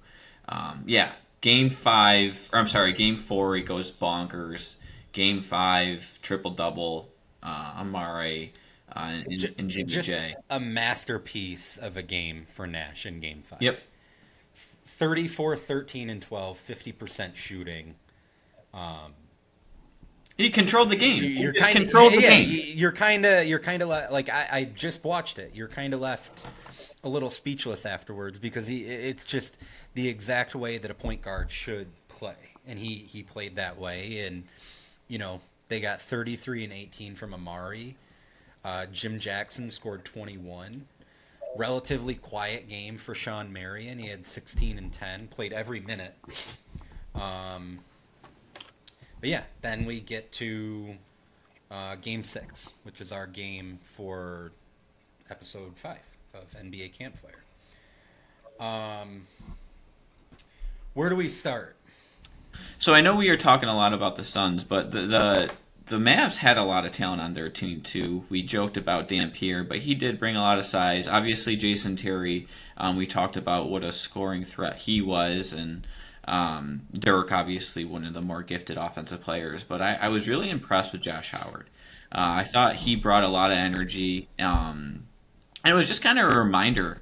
Game 4 he goes bonkers. Game 5 triple double. Amare and Jimmy just J. A masterpiece of a game for Nash in Game 5. Yep. 34, 13, and 12, 50% shooting. He controlled the game. You're kind of like I just watched it. You're kind of left a little speechless afterwards because it's just the exact way that a point guard should play, and he played that way, and they got 33 and 18 from Amare. Jim Jackson scored 21. Relatively quiet game for Shawn Marion. He had 16 and 10. Played every minute. But yeah, then we get to Game 6, which is our game for Episode 5 of NBA Campfire. Where do we start? So I know we are talking a lot about the Suns, but the Mavs had a lot of talent on their team too. We joked about Dampier, but he did bring a lot of size. Obviously, Jason Terry, we talked about what a scoring threat he was, and Dirk, obviously, one of the more gifted offensive players. But I was really impressed with Josh Howard. I thought he brought a lot of energy, and it was just kind of a reminder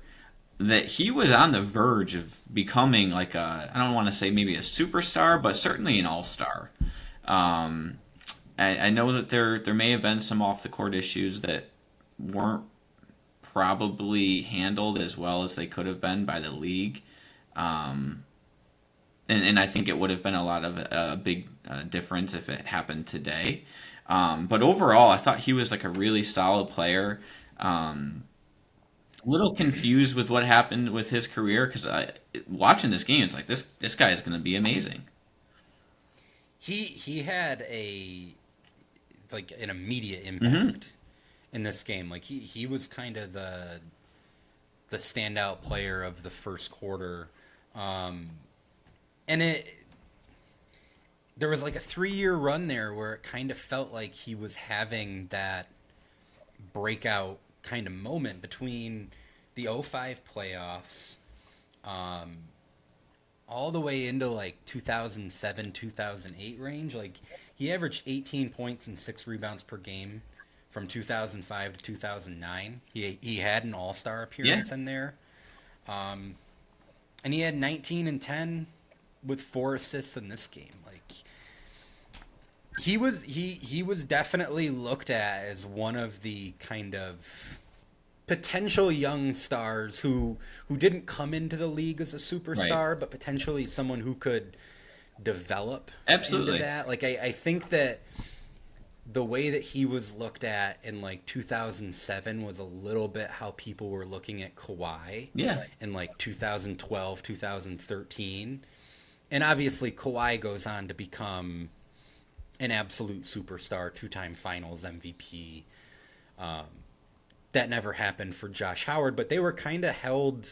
that he was on the verge of becoming like I don't want to say maybe a superstar, but certainly an all-star. I know that there may have been some off-the-court issues that weren't probably handled as well as they could have been by the league. and I think it would have been a lot of a big difference if it happened today. But overall, I thought he was like a really solid player. A little confused with what happened with his career because watching this game, it's like this guy is going to be amazing. He had an immediate impact in this game. Like he was kind of the standout player of the first quarter. And there was like a 3-year run there where it kind of felt like he was having that breakout kind of moment between the 05 playoffs, all the way into like 2007, 2008 range. Like he averaged 18 points and 6 rebounds per game from 2005 to 2009. He had an All-Star appearance in there. And he had 19 and 10 with 4 assists in this game. Like he was definitely looked at as one of the kind of potential young stars who didn't come into the league as a superstar, Right. but potentially someone who could develop Absolutely. into that. Like I think that the way that he was looked at in like 2007 was a little bit how people were looking at Kawhi in like 2012, 2013. And obviously Kawhi goes on to become an absolute superstar, 2-time finals MVP. That never happened for Josh Howard, but they were kind of held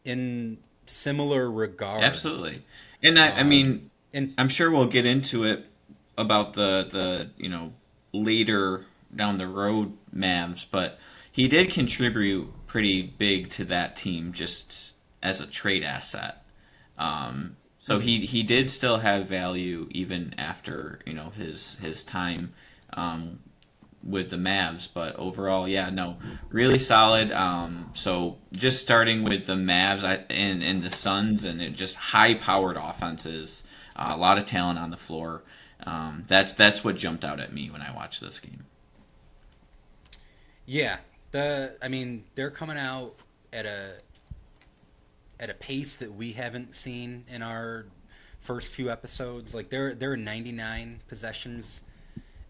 in similar regard. Absolutely. And I mean, and I'm sure we'll get into it about the later down the road Mavs, but he did contribute pretty big to that team just as a trade asset. So he did still have value even after his time with the Mavs, but overall, really solid. So just starting with the Mavs and the Suns, and it just high-powered offenses, a lot of talent on the floor. That's what jumped out at me when I watched this game. Yeah, they're coming out at a pace that we haven't seen in our first few episodes. Like there are 99 possessions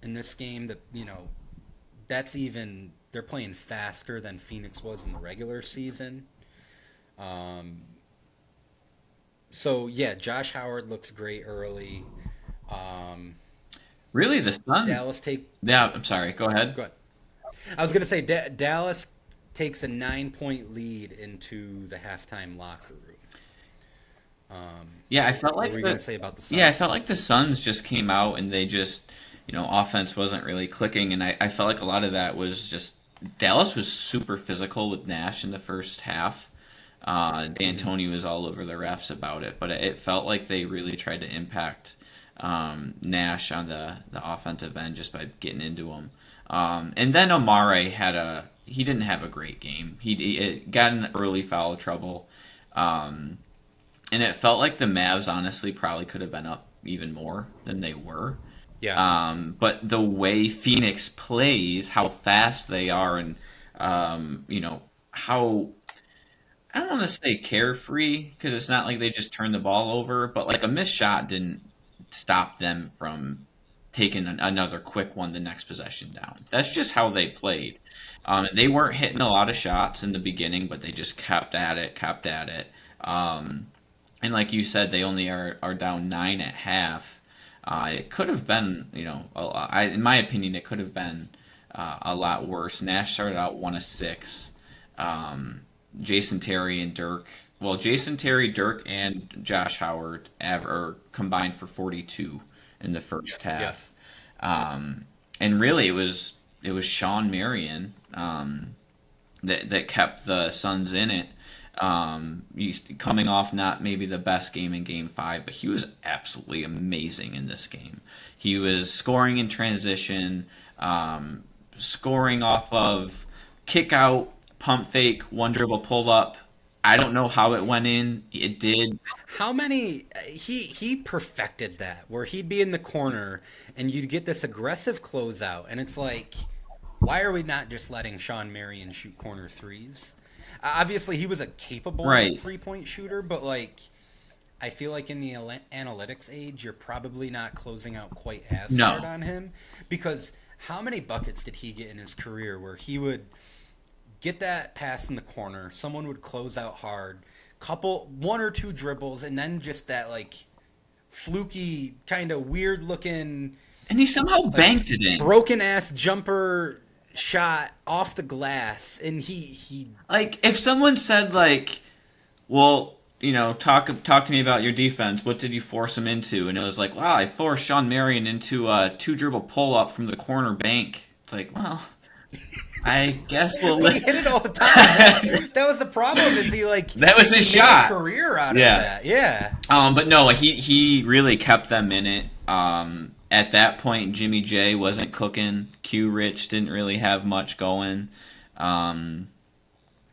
in this game that they're playing faster than Phoenix was in the regular season. So yeah, Josh Howard looks great early. Really, the Suns. Dallas Yeah, I'm sorry. Go ahead. Go ahead. I was gonna say Dallas takes a 9-point lead into the halftime locker room. Yeah, I felt like what were you gonna say about the Suns? Yeah, I felt like the Suns just came out and they just, offense wasn't really clicking, and I felt like a lot of that was just Dallas was super physical with Nash in the first half. D'Antoni was all over the refs about it, but it felt like they really tried to impact Nash on the offensive end just by getting into him. And then Amare he didn't have a great game. He got in early foul trouble. And it felt like the Mavs honestly probably could have been up even more than they were. Yeah. But the way Phoenix plays, how fast they are, and how, I don't want to say carefree because it's not like they just turn the ball over, but like a missed shot didn't stop them from taking another quick one the next possession down. That's just how they played. They weren't hitting a lot of shots in the beginning, but they just kept at it. And like you said, they only are down 9 at half. It could have been, in my opinion, it could have been a lot worse. Nash started out 1 of 6. Jason Terry and Dirk. Well, Jason Terry, Dirk, and Josh Howard combined for 42 in the first half. And really, it was Shawn Marion that kept the Suns in it. He's coming off not maybe the best game in Game 5, but he was absolutely amazing in this game. He was scoring in transition, scoring off of kick out, pump fake, one dribble pull up. I don't know how it went in. It did. How many he perfected that where he'd be in the corner and you'd get this aggressive closeout, and it's like, why are we not just letting Shawn Marion shoot corner threes? Obviously, he was a capable Right. 3-point shooter, but like I feel like in the analytics age, you're probably not closing out quite as No. hard on him, because how many buckets did he get in his career where he would get that pass in the corner, someone would close out hard, one or two dribbles, and then just that like fluky kind of weird looking, and he somehow banked it in. broken ass jumper shot off the glass, and he like if someone said like, well, you know, talk to me about your defense. What did you force him into? And it was like, wow, I forced Shawn Marion into a 2-dribble pull up from the corner bank. It's like, well, I guess we'll he hit it all the time. That was the problem. Is he like that was his made shot? A career out of that, yeah. But no, he really kept them in it. At that point, Jimmy J wasn't cooking. Q Rich didn't really have much going.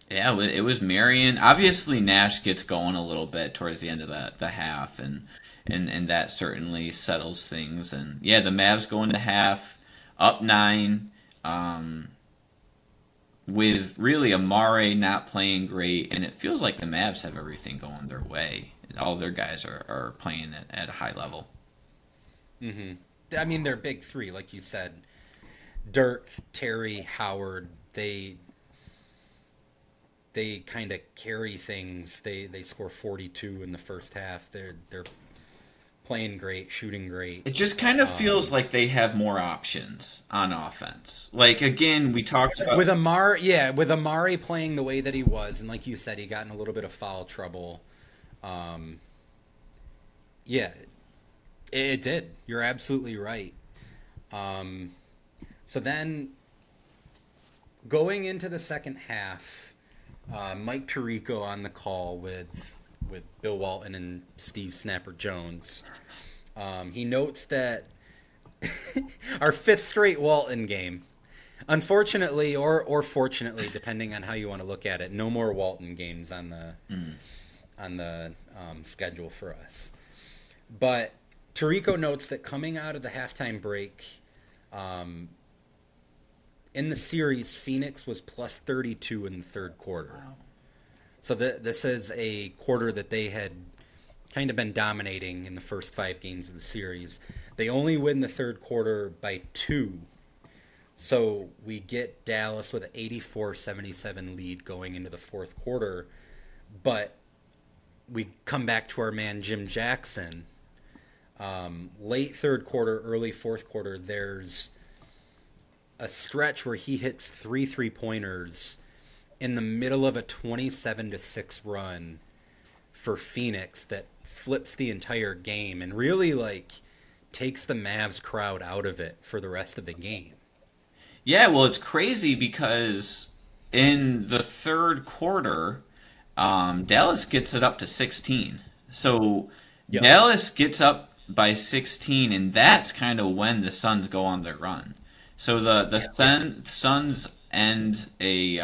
Yeah, it was Marion. Obviously, Nash gets going a little bit towards the end of the half, and that certainly settles things. And yeah, the Mavs go into half up 9, with really Amare not playing great, and it feels like the Mavs have everything going their way. All their guys are playing at a high level. Mm-hmm. I mean, they're big three, like you said. Dirk, Terry, Howard, they kind of carry things. They score 42 in the first half. They're playing great, shooting great. It just kind of feels like they have more options on offense. Like again, we talked about with Amare playing the way that he was, and like you said, he got in a little bit of foul trouble. Yeah, it did. You're absolutely right. So then, going into the second half, Mike Tirico on the call with Bill Walton and Steve Snapper Jones. He notes that our 5th straight Walton game, unfortunately or fortunately, depending on how you want to look at it, no more Walton games on the schedule for us. But Tirico notes that coming out of the halftime break, in the series, Phoenix was plus 32 in the third quarter. Wow. So this is a quarter that they had kind of been dominating in the first 5 games of the series. They only win the third quarter by 2. So we get Dallas with an 84-77 lead going into the fourth quarter. But we come back to our man Jim Jackson. Late third quarter, early fourth quarter, there's a stretch where he hits 3 3-pointers in the middle of a 27-6 run for Phoenix that flips the entire game and really like takes the Mavs crowd out of it for the rest of the game. Yeah, well, it's crazy because in the third quarter, Dallas gets it up to 16. So yep. Dallas gets up by 16, and that's kind of when the Suns go on their run. So the Suns end a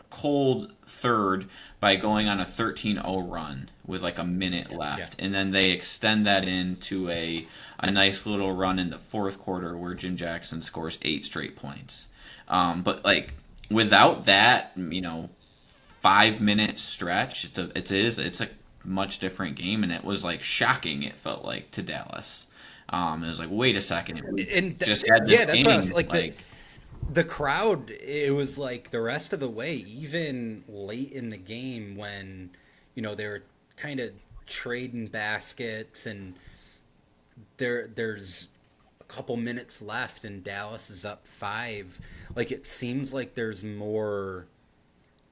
cold third by going on a 13-0 run with like a minute left. Yeah. And then they extend that into a nice little run in the fourth quarter where Jim Jackson scores 8 straight points. But like without that, 5-minute stretch, it's a much different game, and it was like shocking, it felt like, to Dallas. It was like, wait a second, just had this game. What I was, like the crowd, it was like the rest of the way, even late in the game when, they were kind of trading baskets and there's a couple minutes left and Dallas is up 5. Like, it seems like there's more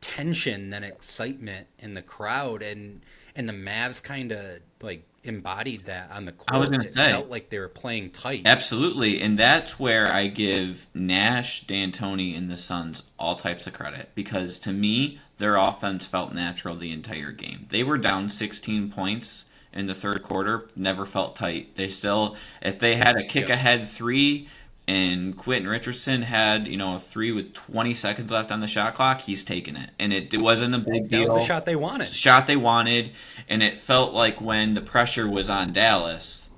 tension than excitement in the crowd, and the Mavs kind of like embodied that on the court. I was going to say, it felt like they were playing tight. Absolutely, and that's where I give Nash, D'Antoni, and the Suns all types of credit, because to me, their offense felt natural the entire game. They were down 16 points in the third quarter, never felt tight. They still, if they had a kick-ahead 3 and Quentin Richardson had, a 3 with 20 seconds left on the shot clock, he's taking it. And it wasn't a big deal. That was the shot they wanted. And it felt like when the pressure was on Dallas,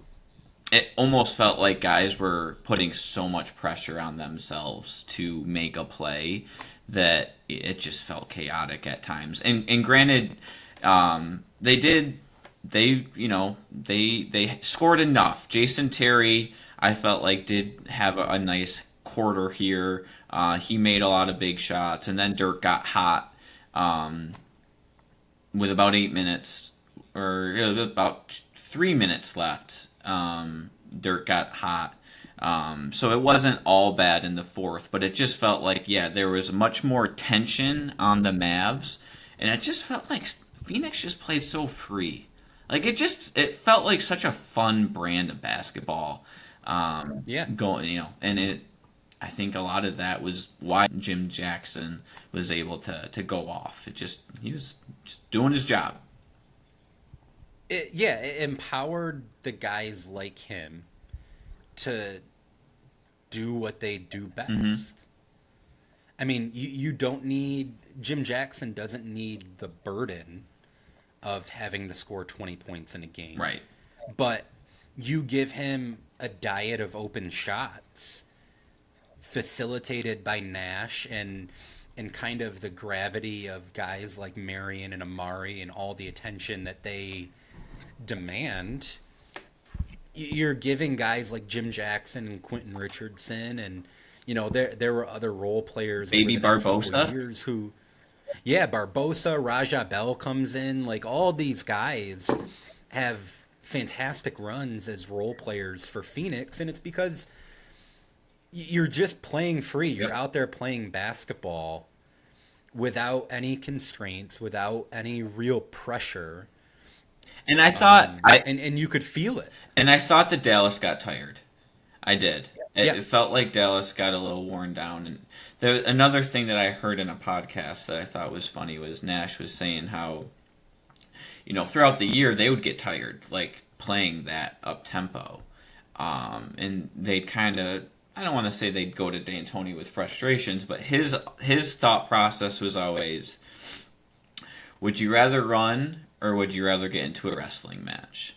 it almost felt like guys were putting so much pressure on themselves to make a play that it just felt chaotic at times. And granted, they did. They scored enough. Jason Terry, I felt like, did have a nice quarter here. He made a lot of big shots, and then Dirk got hot with about 8 minutes, or about 3 minutes left. Dirk got hot. So it wasn't all bad in the fourth, but it just felt like, there was much more tension on the Mavs, and it just felt like Phoenix just played so free. Like it felt like such a fun brand of basketball. Going, and I think a lot of that was why Jim Jackson was able to go off. He was just doing his job. It empowered the guys like him to do what they do best. Mm-hmm. I mean, you don't need, Jim Jackson doesn't need the burden of having to score 20 points in a game. Right. But you give him a diet of open shots facilitated by Nash and kind of the gravity of guys like Marion and Amare and all the attention that they demand. You're giving guys like Jim Jackson and Quentin Richardson, and there were other role players, Baby Barbosa, years who, Barbosa, Raja Bell comes in. Like, all these guys have fantastic runs as role players for Phoenix, and it's because you're just playing free. You're out there playing basketball without any constraints, without any real pressure. And I thought, and you could feel it. And I thought that Dallas got tired. I did. Yeah. It felt like Dallas got a little worn down. And another thing that I heard in a podcast that I thought was funny was Nash was saying how, throughout the year they would get tired, like, playing that up tempo, and they'd kind of, I don't want to say they'd go to D'Antoni with frustrations, but his thought process was always, would you rather run or would you rather get into a wrestling match?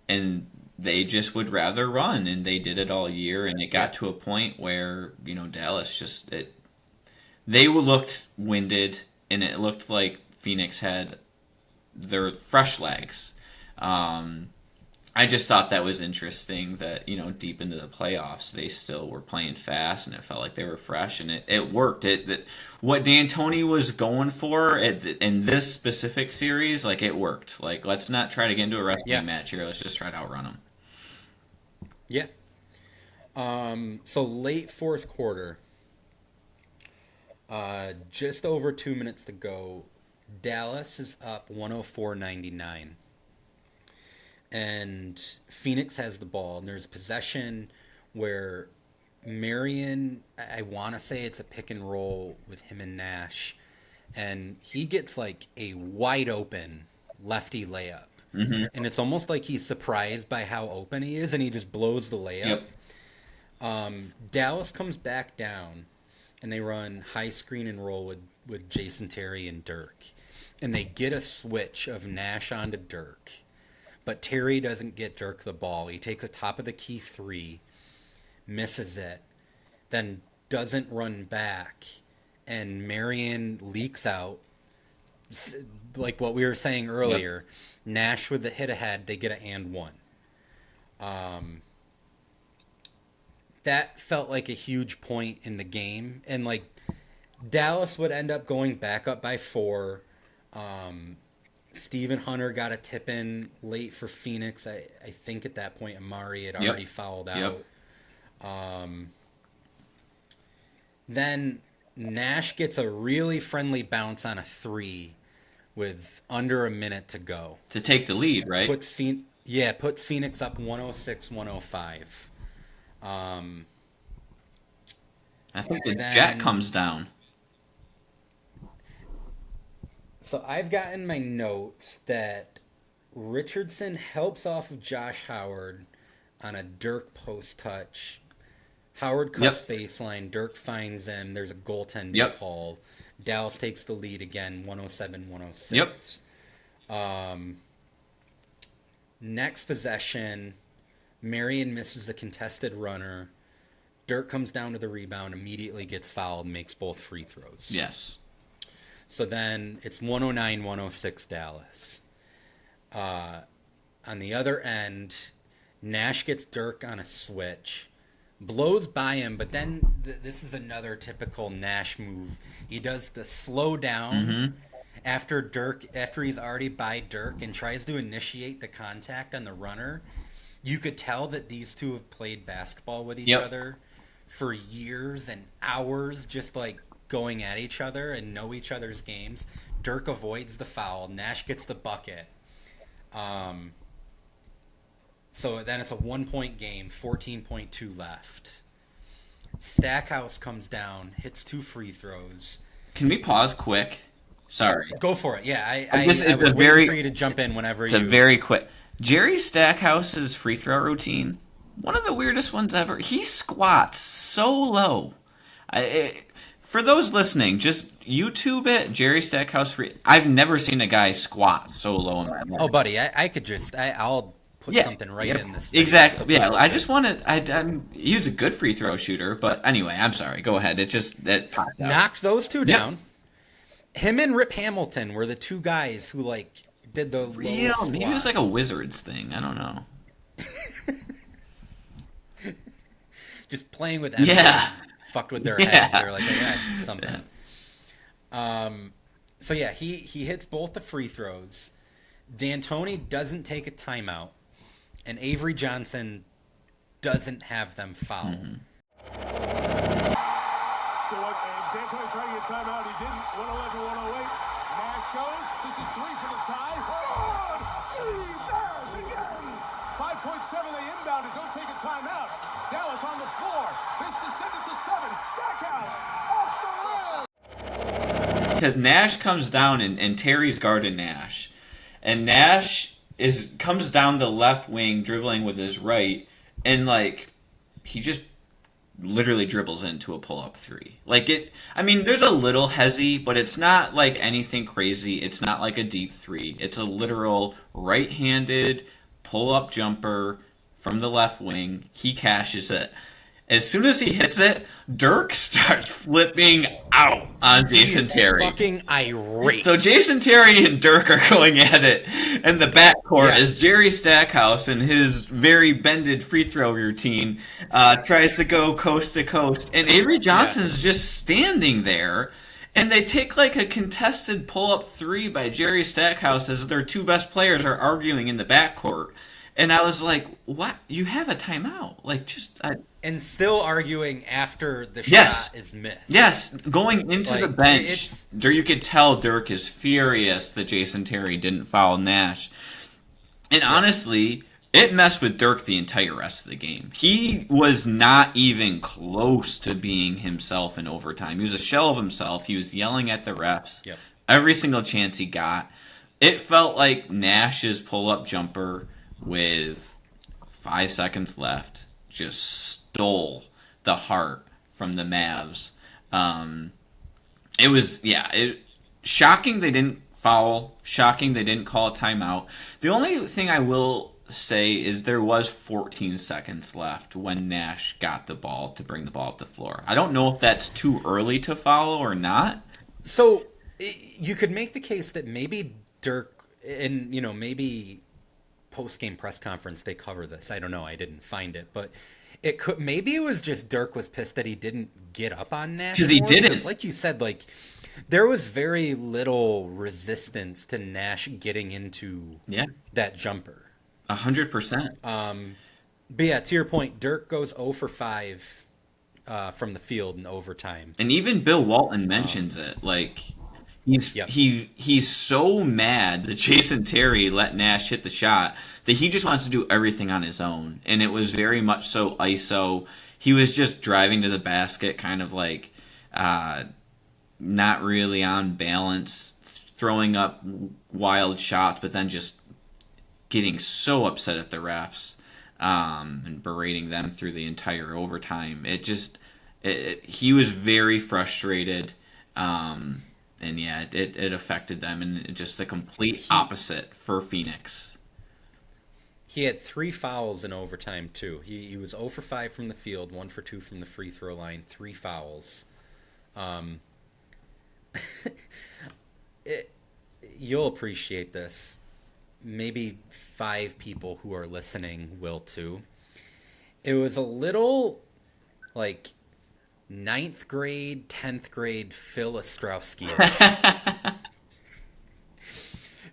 And they just would rather run, and they did it all year, and it got to a point where, Dallas they looked winded, and it looked like Phoenix had their fresh legs. I just thought that was interesting that, deep into the playoffs, they still were playing fast, and it felt like they were fresh, and it worked. What D'Antoni was going for in this specific series, like, it worked. Like, let's not try to get into a wrestling match here. Let's just try to outrun them. Yeah. So late fourth quarter, just over 2 minutes to go, Dallas is up 104-99. And Phoenix has the ball, and there's a possession where Marion, I want to say it's a pick and roll with him and Nash, and he gets like a wide open lefty layup. Mm-hmm. And it's almost like he's surprised by how open he is, and he just blows the layup. Yep. Dallas comes back down, and they run high screen and roll with Jason Terry and Dirk. And they get a switch of Nash onto Dirk. But Terry doesn't get Dirk the ball. He takes a top of the key three, misses it, then doesn't run back, and Marion leaks out. Like what we were saying earlier, Nash with the hit ahead, they get an and one. That felt like a huge point in the game, and like Dallas would end up going back up by 4. Steven Hunter got a tip in late for Phoenix. I think at that point Amare had already fouled out. Then Nash gets a really friendly bounce on a 3 with under a minute to go. To take the lead, right? Puts Phoenix up 106-105. I think the Jack comes down. So I've gotten my notes that Richardson helps off of Josh Howard on a Dirk post touch. Howard cuts baseline. Dirk finds him. There's a goaltending call. Dallas takes the lead again, 107-106. Next possession, Marion misses a contested runner. Dirk comes down to the rebound, immediately gets fouled, makes both free throws. Yes. So then it's 109-106 Dallas. On the other end, Nash gets Dirk on a switch, blows by him, but then this is another typical Nash move. He does the slow down after he's already by Dirk and tries to initiate the contact on the runner. You could tell that these two have played basketball with each other for years and hours, just like going at each other and know each other's games. Dirk avoids the foul. Nash gets the bucket. So then it's a 1-point game, 14.2 left. Stackhouse comes down, hits 2 free throws. Can we pause quick? Sorry. Go for it. Yeah, I was a waiting very- for you to jump in whenever It's you... a very quick. Jerry Stackhouse's free throw routine, one of the weirdest ones ever. He squats so low. For those listening, just YouTube it. Jerry Stackhouse free. I've never seen a guy squat so low in my life. Oh, buddy, I could just... I'll put something right in this video. Exactly. So I just wanted. He was a good free throw shooter, but anyway, I'm sorry. Go ahead. It just that popped out. Knocked those two down. Him and Rip Hamilton were the two guys who did the Real. low Maybe it was like a Wizards thing. I don't know. just playing with everything. Fucked with their heads. They're like, yeah, something. So yeah, he hits both the free throws. D'Antoni doesn't take a timeout, and Avery Johnson doesn't have them foul. D'Antoni trying to get timeout. He didn't. 111-108. Nash goes. This is 3 for the tie. Good! Steve Nash again. 5.7. They inbounded. Don't take a timeout. Dallas on the floor. This descended to 7. Stackhouse off the rim. Because Nash comes down and Terry's guarding Nash, and Nash comes down the left wing dribbling with his right, and he just literally dribbles into a pull-up 3. There's a little hezzy, but it's not like anything crazy. It's not like a deep 3. It's a literal right-handed pull-up jumper from the left wing. He cashes it. As soon as he hits it, Dirk starts flipping out on Jason Terry. Fucking irate. So Jason Terry and Dirk are going at it, and the backcourt is Jerry Stackhouse and his very bended free throw routine tries to go coast to coast, and Avery Johnson's just standing there, and they take a contested pull-up 3 by Jerry Stackhouse as their two best players are arguing in the backcourt. And I was like, what? You have a timeout. And still arguing after the shot is missed. Yes, going into the bench, you could tell Dirk is furious that Jason Terry didn't foul Nash. And honestly, it messed with Dirk the entire rest of the game. He was not even close to being himself in overtime. He was a shell of himself. He was yelling at the refs every single chance he got. It felt like Nash's pull-up jumper with 5 seconds left just stole the heart from the Mavs. It was shocking they didn't foul, shocking they didn't call a timeout. The only thing I will say is there was 14 seconds left when Nash got the ball to bring the ball up the floor. I don't know if that's too early to foul or not. So you could make the case that maybe Dirk, and maybe post-game press conference they cover this. I don't know. I didn't find it, but maybe it was just Dirk was pissed that he didn't get up on Nash because he didn't. Because like you said, there was very little resistance to Nash getting into that jumper. 100%. But yeah, to your point, Dirk goes 0 for 5 from the field in overtime, and even Bill Walton mentions it. He's so mad that Jason Terry let Nash hit the shot that he just wants to do everything on his own. And it was very much so ISO. He was just driving to the basket, kind of not really on balance, throwing up wild shots, but then just getting so upset at the refs and berating them through the entire overtime. He was very frustrated. And it affected them, and just the complete opposite for Phoenix. He had 3 fouls in overtime too. He was 0 for 5 from the field, 1 for 2 from the free throw line, 3 fouls. You'll appreciate this. maybe 5 people who are listening will too. It was a little like 9th grade, 10th grade Phil Ostrowski.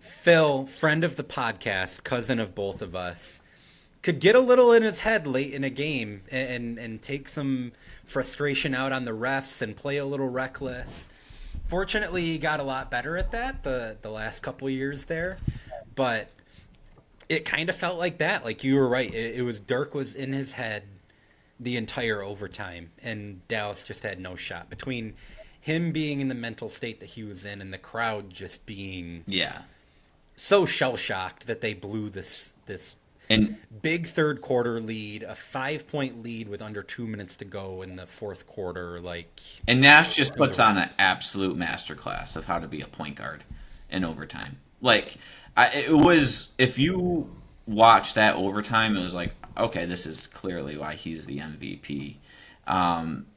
Phil, friend of the podcast, cousin of both of us, could get a little in his head late in a game and take some frustration out on the refs and play a little reckless. Fortunately, he got a lot better at that the last couple years there, but it kind of felt like that. Like you were right. It was Dirk was in his head the entire overtime, and Dallas just had no shot. Between him being in the mental state that he was in and the crowd just being so shell-shocked that they blew this and big third quarter lead, a 5-point lead with under 2 minutes to go in the fourth quarter. And Nash just puts on an absolute masterclass of how to be a point guard in overtime. If you watch that overtime, it was like, okay, this is clearly why he's the MVP.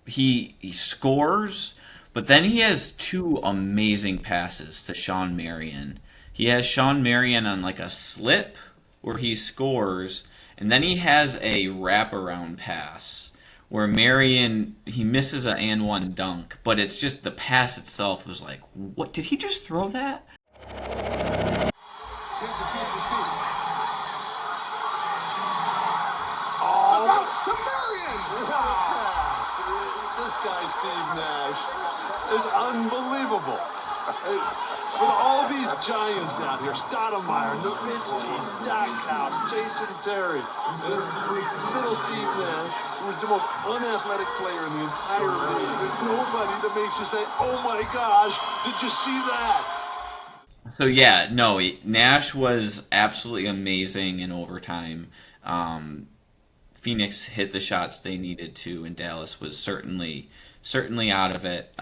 He scores, but then he has 2 amazing passes to Shawn Marion. He has Shawn Marion on like a slip where he scores, and then he has a wraparound pass where Marion, he misses an and one dunk, but it's just the pass itself was like, what, did he just throw that? To Marion! This guy, Steve Nash, is unbelievable. With all these giants out here, Stoudemire, Nowitzki, Stackhouse, Jason Terry, little Steve Nash, who is the most unathletic player in the entire league. There's nobody that makes you say, oh my gosh, did you see that? So yeah, no, Nash was absolutely amazing in overtime. Phoenix hit the shots they needed to, and Dallas was certainly out of it.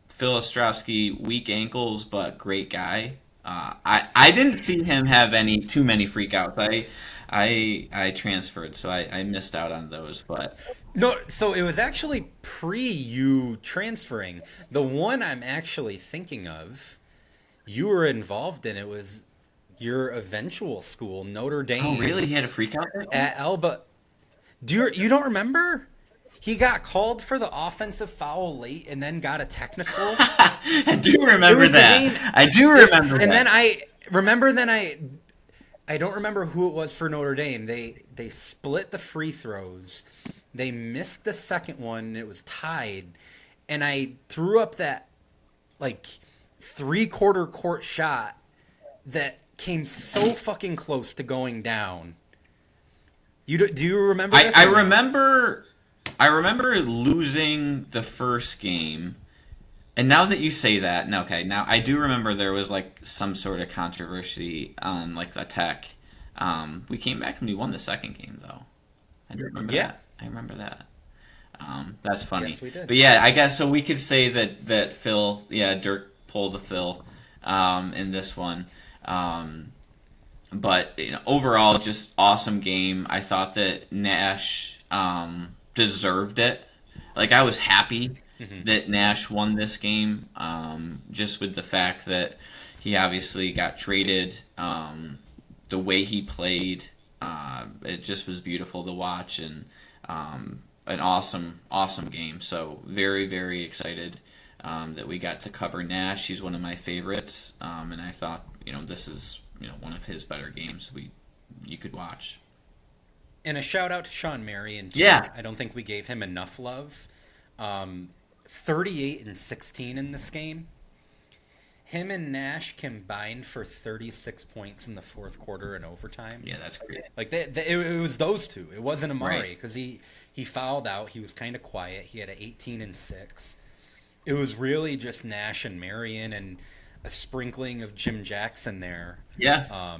Phil Ostrowski, weak ankles, but great guy. I didn't see him have too many freakouts. I transferred, so I missed out on those. But No, so it was actually pre you transferring. The one I'm actually thinking of, you were involved in. It was your eventual school, Notre Dame. oh really? He had a freakout there? At Alba. You don't remember? He got called for the offensive foul late and then got a technical. I do remember that. I do remember that. And then I don't remember who it was for Notre Dame. They split the free throws. They missed the second one, and it was tied. And I threw up that like 3/4 court shot that came so fucking close to going down. Do you remember this? I remember losing the first game, and now that you say that, now I do remember there was like some sort of controversy on like the tech. We came back and we won the second game though. I do remember that. I remember that. That's funny. Yes, we did. But yeah, I guess so. We could say that Phil, Dirk pulled the Phil in this one. But overall, just awesome game. I thought that Nash deserved it. Like, I was happy that Nash won this game, just with the fact that he obviously got traded. The way he played, it just was beautiful to watch, and an awesome game. So very, very excited that we got to cover Nash. He's one of my favorites, and I thought this is one of his better games you could watch. And a shout out to Shawn Marion too. Yeah. I don't think we gave him enough love. 38 and 16 in this game. Him and Nash combined for 36 points in the fourth quarter and overtime. Yeah, that's crazy. Like it was those two. It wasn't Amare Right. because he fouled out. He was kind of quiet. He had an 18 and 6. It was really just Nash and Marion and a sprinkling of Jim Jackson there. Yeah.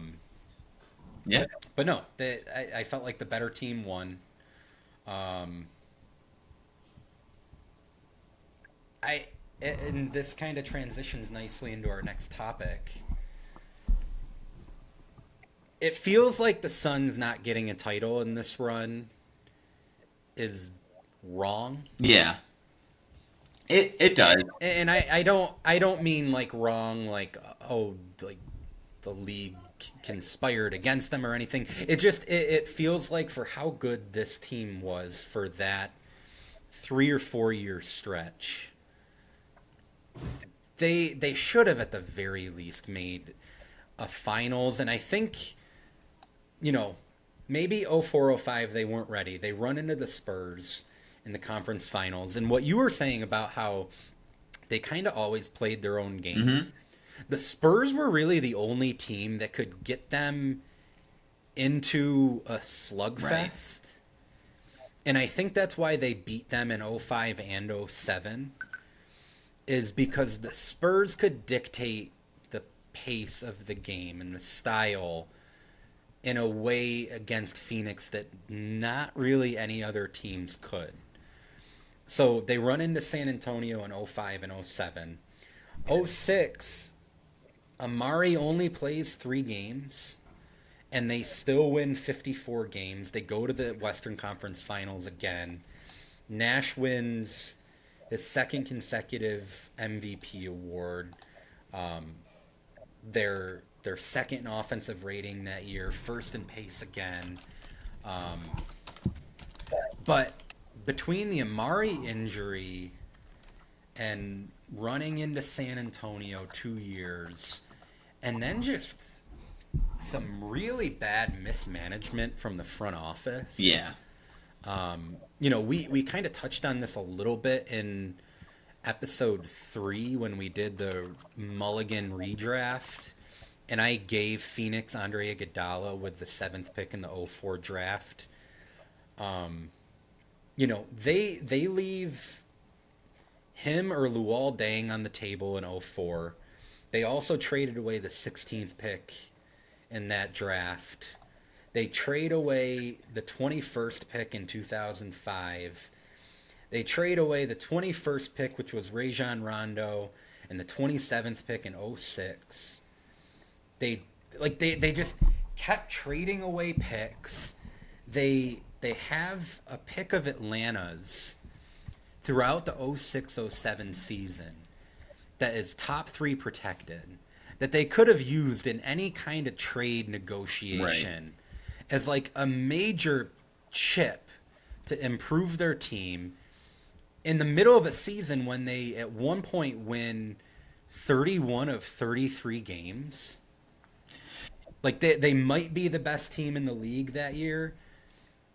Yeah. But no, I felt like the better team won. And this kind of transitions nicely into our next topic. It feels like the Suns not getting a title in this run is wrong. Yeah. It does. And I don't mean like wrong like like the league conspired against them or anything. It feels like for how good this team was for that 3 or 4 year stretch, they should have at the very least made a finals. And I think, maybe 04-05 they weren't ready. They run into the Spurs in the conference finals. And what you were saying about how they kind of always played their own game. Mm-hmm. The Spurs were really the only team that could get them into a slugfest. Right. And I think that's why they beat them in 05 and 07, is because the Spurs could dictate the pace of the game and the style in a way against Phoenix that not really any other teams could. So they run into San Antonio in 05 and 07. 06, Amare only plays 3 games, and they still win 54 games. They go to the Western Conference Finals again. Nash wins his second consecutive MVP award. Their second in offensive rating that year, first in pace again. But between the Amare injury and running into San Antonio 2 years, and then just some really bad mismanagement from the front office. Yeah. We kind of touched on this a little bit in episode 3 when we did the Mulligan redraft, and I gave Phoenix Andre Iguodala with the 7th pick in the 04 draft. They leave him or Luol Deng on the table in 04. They also traded away the 16th pick in that draft. They trade away the 21st pick in 2005. They trade away the 21st pick, which was Rajon Rondo, and the 27th pick in 06. They just kept trading away picks. They have a pick of Atlanta's throughout the 06-07 season that is top 3 protected, that they could have used in any kind of trade negotiation as like a major chip to improve their team in the middle of a season when they at one point win 31 of 33 games. Like they might be the best team in the league that year.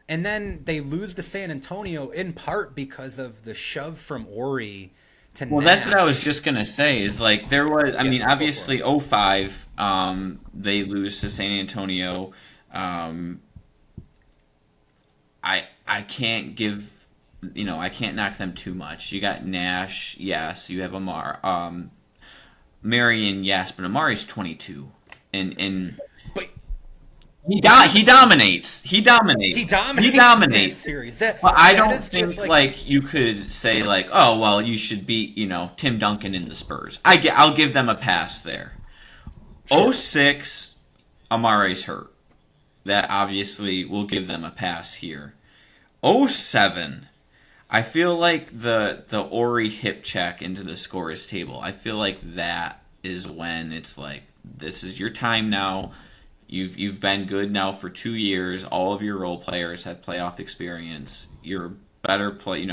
And then they lose to San Antonio in part because of the shove from Ori to Nash. That's what I was just going to say is like there was, obviously 05, they lose to San Antonio. I can't give, I can't knock them too much. You got Nash, yes. You have Amare. Marion, yes, but Amare's 22. But he dominates. He dominates series. But I don't think like you could say like, oh well, you should beat Tim Duncan in the Spurs. I'll give them a pass there. Sure. 06, Amare's hurt. That obviously will give them a pass here. 07, I feel like the Ori hip check into the scorers table. I feel like that is when it's like, this is your time now. You've been good now for 2 years. All of your role players have playoff experience. You're better play.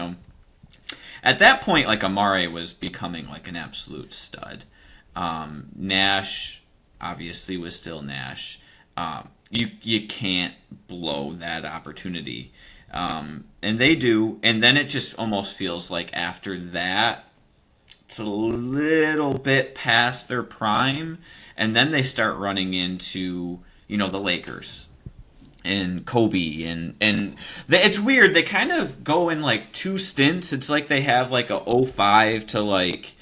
At that point, like Amare was becoming like an absolute stud. Nash obviously was still Nash. You can't blow that opportunity, and they do. And then it just almost feels like after that, it's a little bit past their prime, and then they start running into the Lakers and Kobe and it's weird. They kind of go in like 2 stints. It's like they have like a 05 to like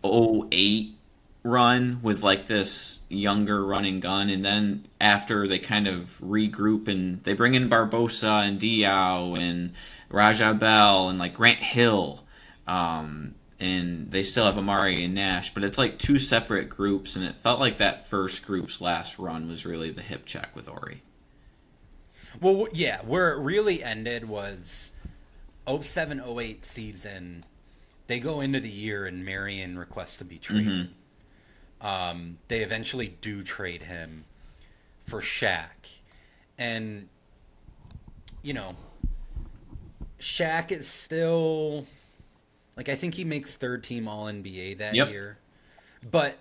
08 run with like this younger running gun, and then after they kind of regroup and they bring in Barbosa and Diaw and Raja Bell and like Grant Hill, and they still have Amare and Nash, but it's like 2 separate groups, and it felt like that first group's last run was really the hip check with Ori. Well, yeah, where it really ended was 07-08 season. They go into the year and Marion requests to be traded. Mm-hmm. They eventually do trade him for Shaq. And, you know, Shaq is still, like, I think he makes third team All-NBA that year. But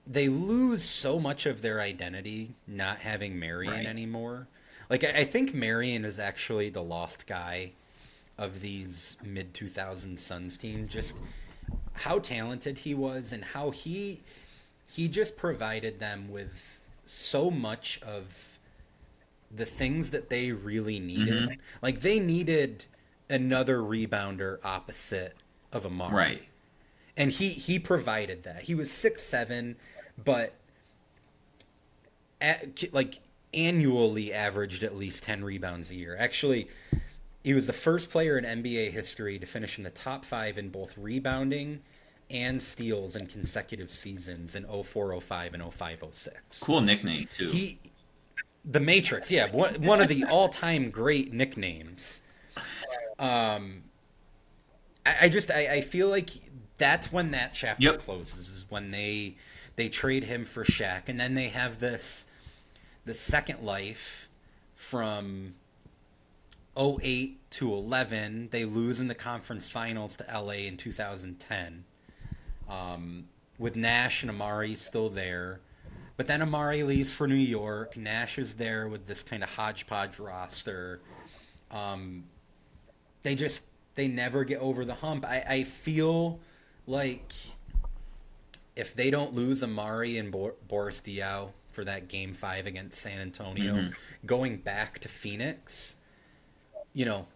they lose so much of their identity not having Marion anymore. Like, I think Marion is actually the lost guy of these mid-2000s Suns team. Just how talented he was and how he just provided them with so much of the things that they really needed. Like, they needed another rebounder opposite of Amare. Right. And he provided that. He was 6'7", but annually averaged at least 10 rebounds a year. Actually, he was the first player in NBA history to finish in the top 5 in both rebounding and steals in consecutive seasons in 04-05 and 05-06. Cool nickname, too. The Matrix, yeah, one of the all-time great nicknames. I feel like that's when that chapter closes, is when they trade him for Shaq, and then they have the second life from 08 to 11. They lose in the conference finals to LA in 2010, with Nash and Amare still there. But then Amare leaves for New York. Nash is there with this kind of hodgepodge roster. They never get over the hump. I feel like if they don't lose Amare and Boris Diaw for that Game 5 against San Antonio, going back to Phoenix, you know,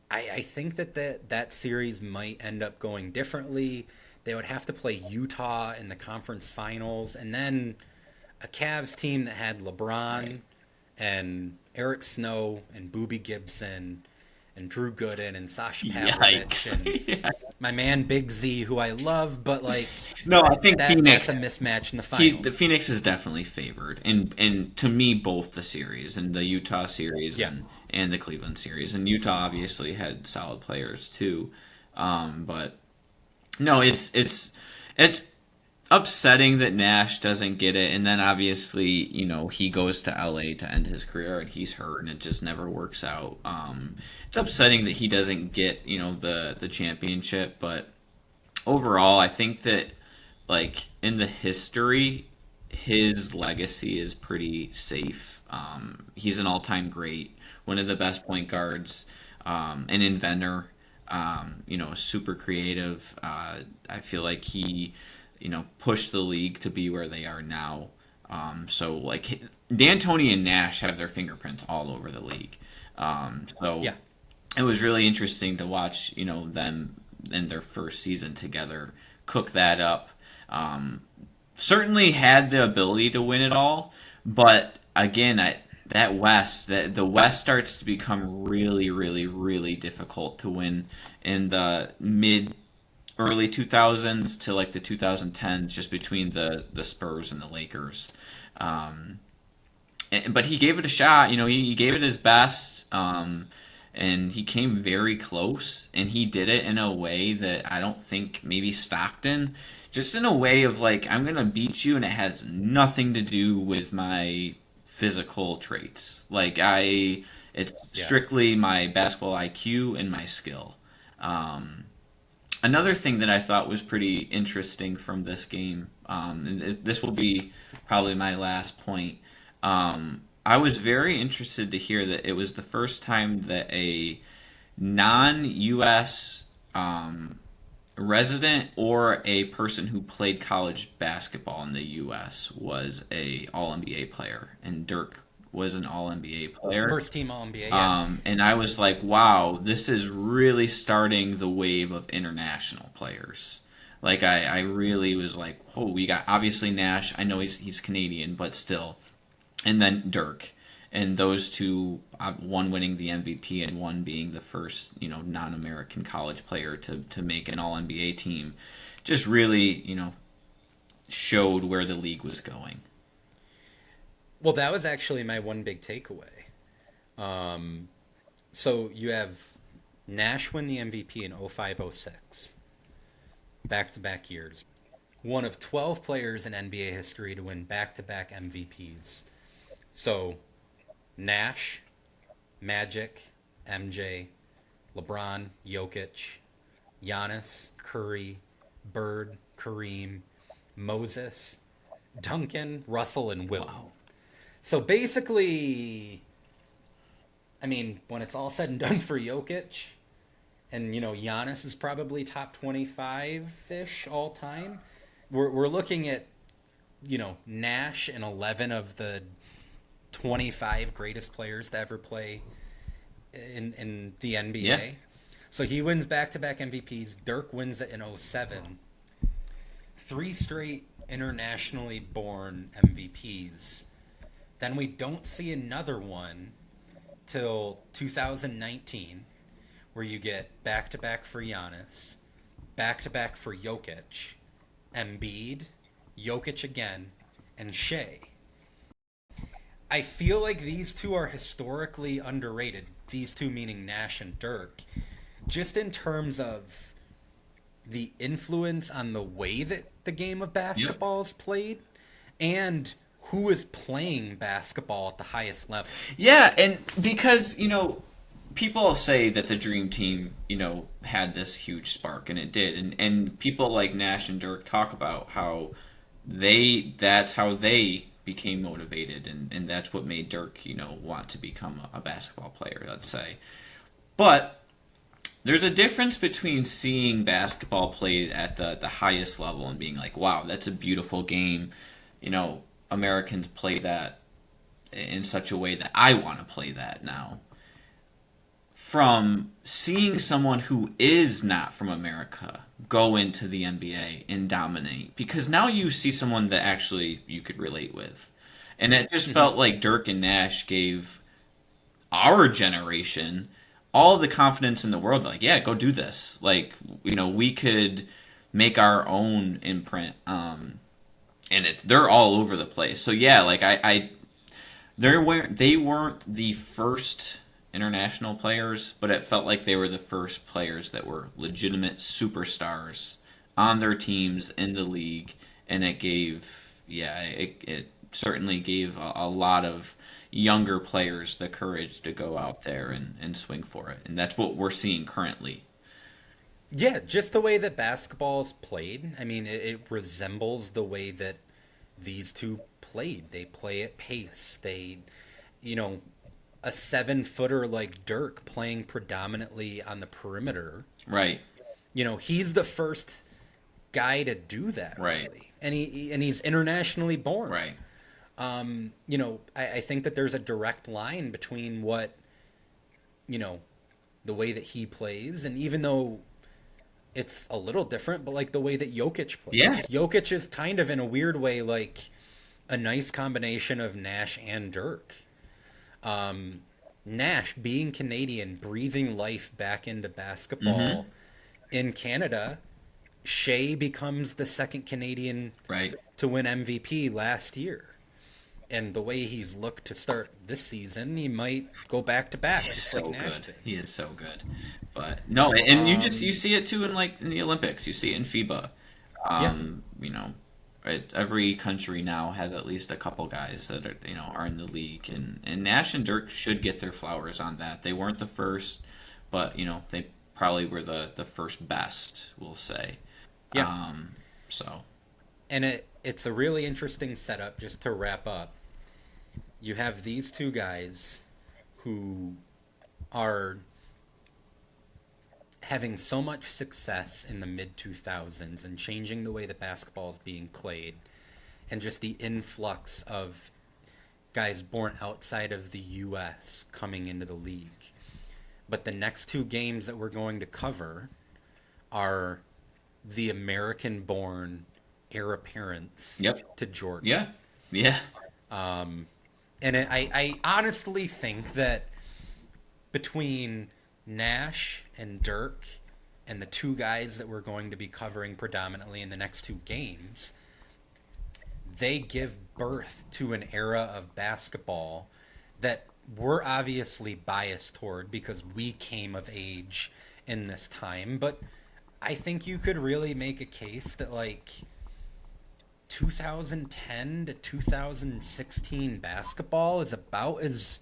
I think that series might end up going differently. They would have to play Utah in the conference finals, and then a Cavs team that had LeBron and Eric Snow and Boobie Gibson and Drew Gooden and Sasha Pavlovich and my man Big Z, who I love, but like, no, I think Phoenix, that's a mismatch in the finals. The Phoenix is definitely favored, and to me, both the series and the Utah series and the Cleveland series, and Utah obviously had solid players too, but no, it's upsetting that Nash doesn't get it, and then obviously, you know, he goes to LA to end his career and he's hurt and it just never works out. It's upsetting that he doesn't get, you know, the championship, but overall I think that, like, in the history, his legacy is pretty safe. He's an all-time great, one of the best point guards, an inventor, you know, super creative. I feel like he, you know, pushed the league to be where they are now. So, like, D'Antoni and Nash have their fingerprints all over the league. It was really interesting to watch, you know, them in their first season together cook that up. Certainly had the ability to win it all, but again, the West starts to become really, really, really difficult to win in the early 2000s to like the 2010s, just between the Spurs and the Lakers. But he gave it a shot. You know, he gave it his best, and he came very close, and he did it in a way that I don't think maybe Stockton, just in a way of like, I'm going to beat you, and it has nothing to do with my physical traits. Like, it's strictly my basketball IQ and my skill. Another thing that I thought was pretty interesting from this game, and this will be probably my last point, I was very interested to hear that it was the first time that a non-U.S. Resident or a person who played college basketball in the U.S. was a All-NBA player, and Dirk was an All-NBA player. First team All-NBA, yeah. And I was like, wow, this is really starting the wave of international players. Like, I really was like, oh, we got, obviously, Nash. I know he's Canadian, but still. And then Dirk. And those two, one winning the MVP and one being the first, you know, non-American college player to make an All-NBA team, just really, you know, showed where the league was going. Well, that was actually my one big takeaway. So you have Nash win the MVP in 05-06, back-to-back years. One of 12 players in NBA history to win back-to-back MVPs. So, Nash, Magic, MJ, LeBron, Jokic, Giannis, Curry, Bird, Kareem, Moses, Duncan, Russell, and Will. Wow. So basically, I mean, when it's all said and done for Jokic, and Giannis is probably top 25-ish all time, we're looking at Nash and 11 of the 25 greatest players to ever play in the NBA. Yeah. So he wins back-to-back MVPs. Dirk wins it in 07. 3 straight internationally born MVPs. Then we don't see another one till 2019, where you get back-to-back for Giannis, back-to-back for Jokic, Embiid, Jokic again, and Shea. I feel like these two are historically underrated. These two meaning Nash and Dirk. Just in terms of the influence on the way that the game of basketball is played and who is playing basketball at the highest level. Yeah, and because, people say that the Dream Team, had this huge spark, and it did. And people like Nash and Dirk talk about how that's how they became motivated, and that's what made Dirk, want to become a basketball player, let's say. But there's a difference between seeing basketball played at the highest level and being like, wow, that's a beautiful game. Americans play that in such a way that I want to play that now. From seeing someone who is not from America go into the NBA and dominate. Because now you see someone that actually you could relate with. And it just felt like Dirk and Nash gave our generation all the confidence in the world. Like, yeah, go do this. Like, we could make our own imprint. And they're all over the place. So yeah, like they weren't the first international players, but it felt like they were the first players that were legitimate superstars on their teams in the league, and it certainly gave a lot of younger players the courage to go out there and swing for it, and that's what we're seeing currently. Yeah, just the way that basketball is played. I mean, it resembles the way that these two played. They play at pace. They, a 7-footer like Dirk playing predominantly on the perimeter. Right. He's the first guy to do that. Right. Really. And he's internationally born. Right. I think that there's a direct line between what, the way that he plays, and even though it's a little different, but like the way that Jokic plays. Yeah. Jokic is kind of in a weird way like a nice combination of Nash and Dirk. Nash being Canadian, breathing life back into basketball in Canada. Shea becomes the second Canadian to win MVP last year. And the way he's looked to start this season, he might go back to back. He's so good. He is so good. But no, and you see it too in the Olympics. You see it in FIBA. Every country now has at least a couple guys that are in the league, and Nash and Dirk should get their flowers on that. They weren't the first, but they probably were the first best, we'll say. Yeah. And it's a really interesting setup. Just to wrap up, you have these two guys who are having so much success in the mid-2000s and changing the way that basketball is being played, and just the influx of guys born outside of the U.S. coming into the league. But the next two games that we're going to cover are the American-born heir apparents to Jordan. Yeah. And I honestly think that between Nash and Dirk and the two guys that we're going to be covering predominantly in the next two games, they give birth to an era of basketball that we're obviously biased toward because we came of age in this time. But I think you could really make a case that, 2010 to 2016 basketball is about as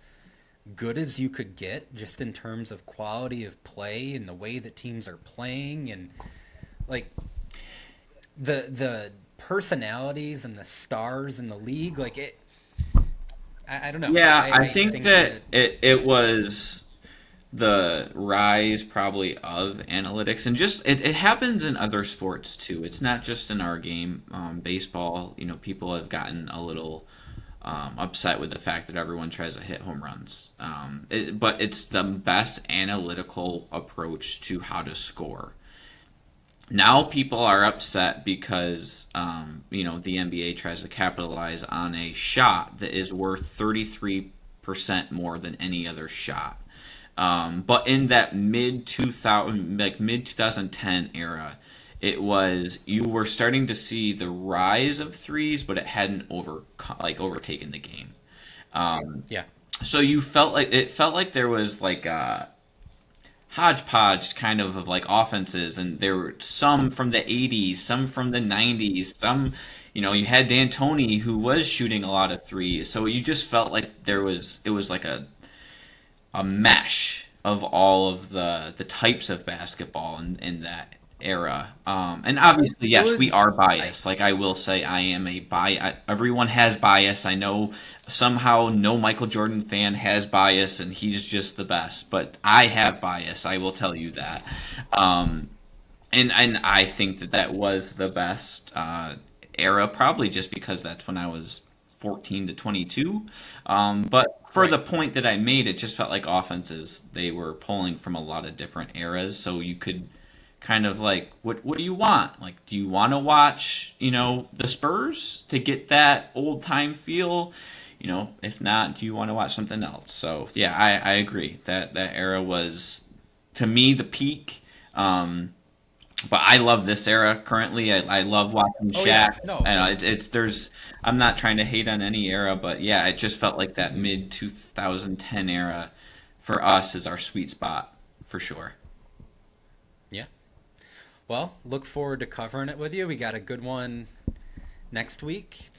good as you could get, just in terms of quality of play and the way that teams are playing, and like the personalities and the stars in the league. Like it, I don't know. Yeah, I think that it was the rise probably of analytics, and just it happens in other sports too. It's not just in our game. Baseball, people have gotten a little upset with the fact that everyone tries to hit home runs. But it's the best analytical approach to how to score. Now people are upset because the NBA tries to capitalize on a shot that is worth 33% more than any other shot. But in that mid 2010 era, you were starting to see the rise of threes, but it hadn't overtaken the game. Yeah. So it felt like there was like a hodgepodge kind of like offenses, and there were some from the 80s, some from the 90s, some, you had D'Antoni who was shooting a lot of threes. So you just felt like it was like a mesh of all of the types of basketball in that era. And obviously, yes, we are biased. Like, I will say I am a bias. Everyone has bias. I know somehow no Michael Jordan fan has bias, and he's just the best. But I have bias. I will tell you that. And I think that was the best era, probably just because that's when I was 14 to 22. But for the point that I made, it just felt like offenses, they were pulling from a lot of different eras. So you could kind of like, what do you want? Like, do you want to watch, the Spurs to get that old time feel? If not, do you want to watch something else? So yeah, I agree that era was, to me, the peak. But I love this era currently. I love watching Shaq. Yeah. No, I'm not trying to hate on any era, but yeah, it just felt like that mid 2010 era for us is our sweet spot for sure. Yeah. Well, look forward to covering it with you. We got a good one next week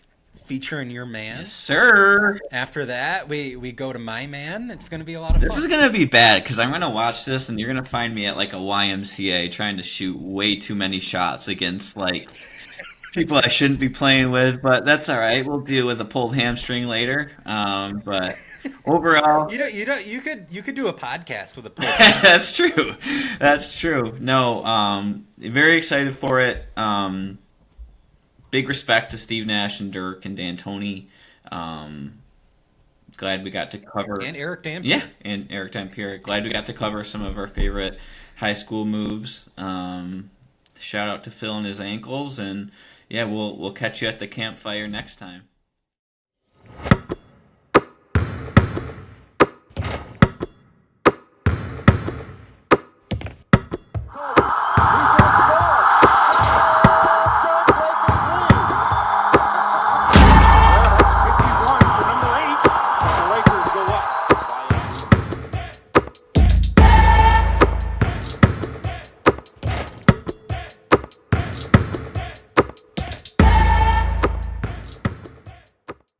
featuring your man. Yes, sir. After that, we go to my man. It's going to be a lot of fun. This is going to be bad because I'm going to watch this and you're going to find me at like a YMCA trying to shoot way too many shots against like people I shouldn't be playing with, but that's all right. We'll deal with a pulled hamstring later. But overall, you could do a podcast with a pulled That's true. That's true. No, very excited for it. Big respect to Steve Nash and Dirk and D'Antoni. Glad we got to cover. And Eric Dampier. Yeah, and Eric Dampier. Glad we got to cover some of our favorite high school moves. Shout out to Phil and his ankles. And yeah, we'll catch you at the campfire next time.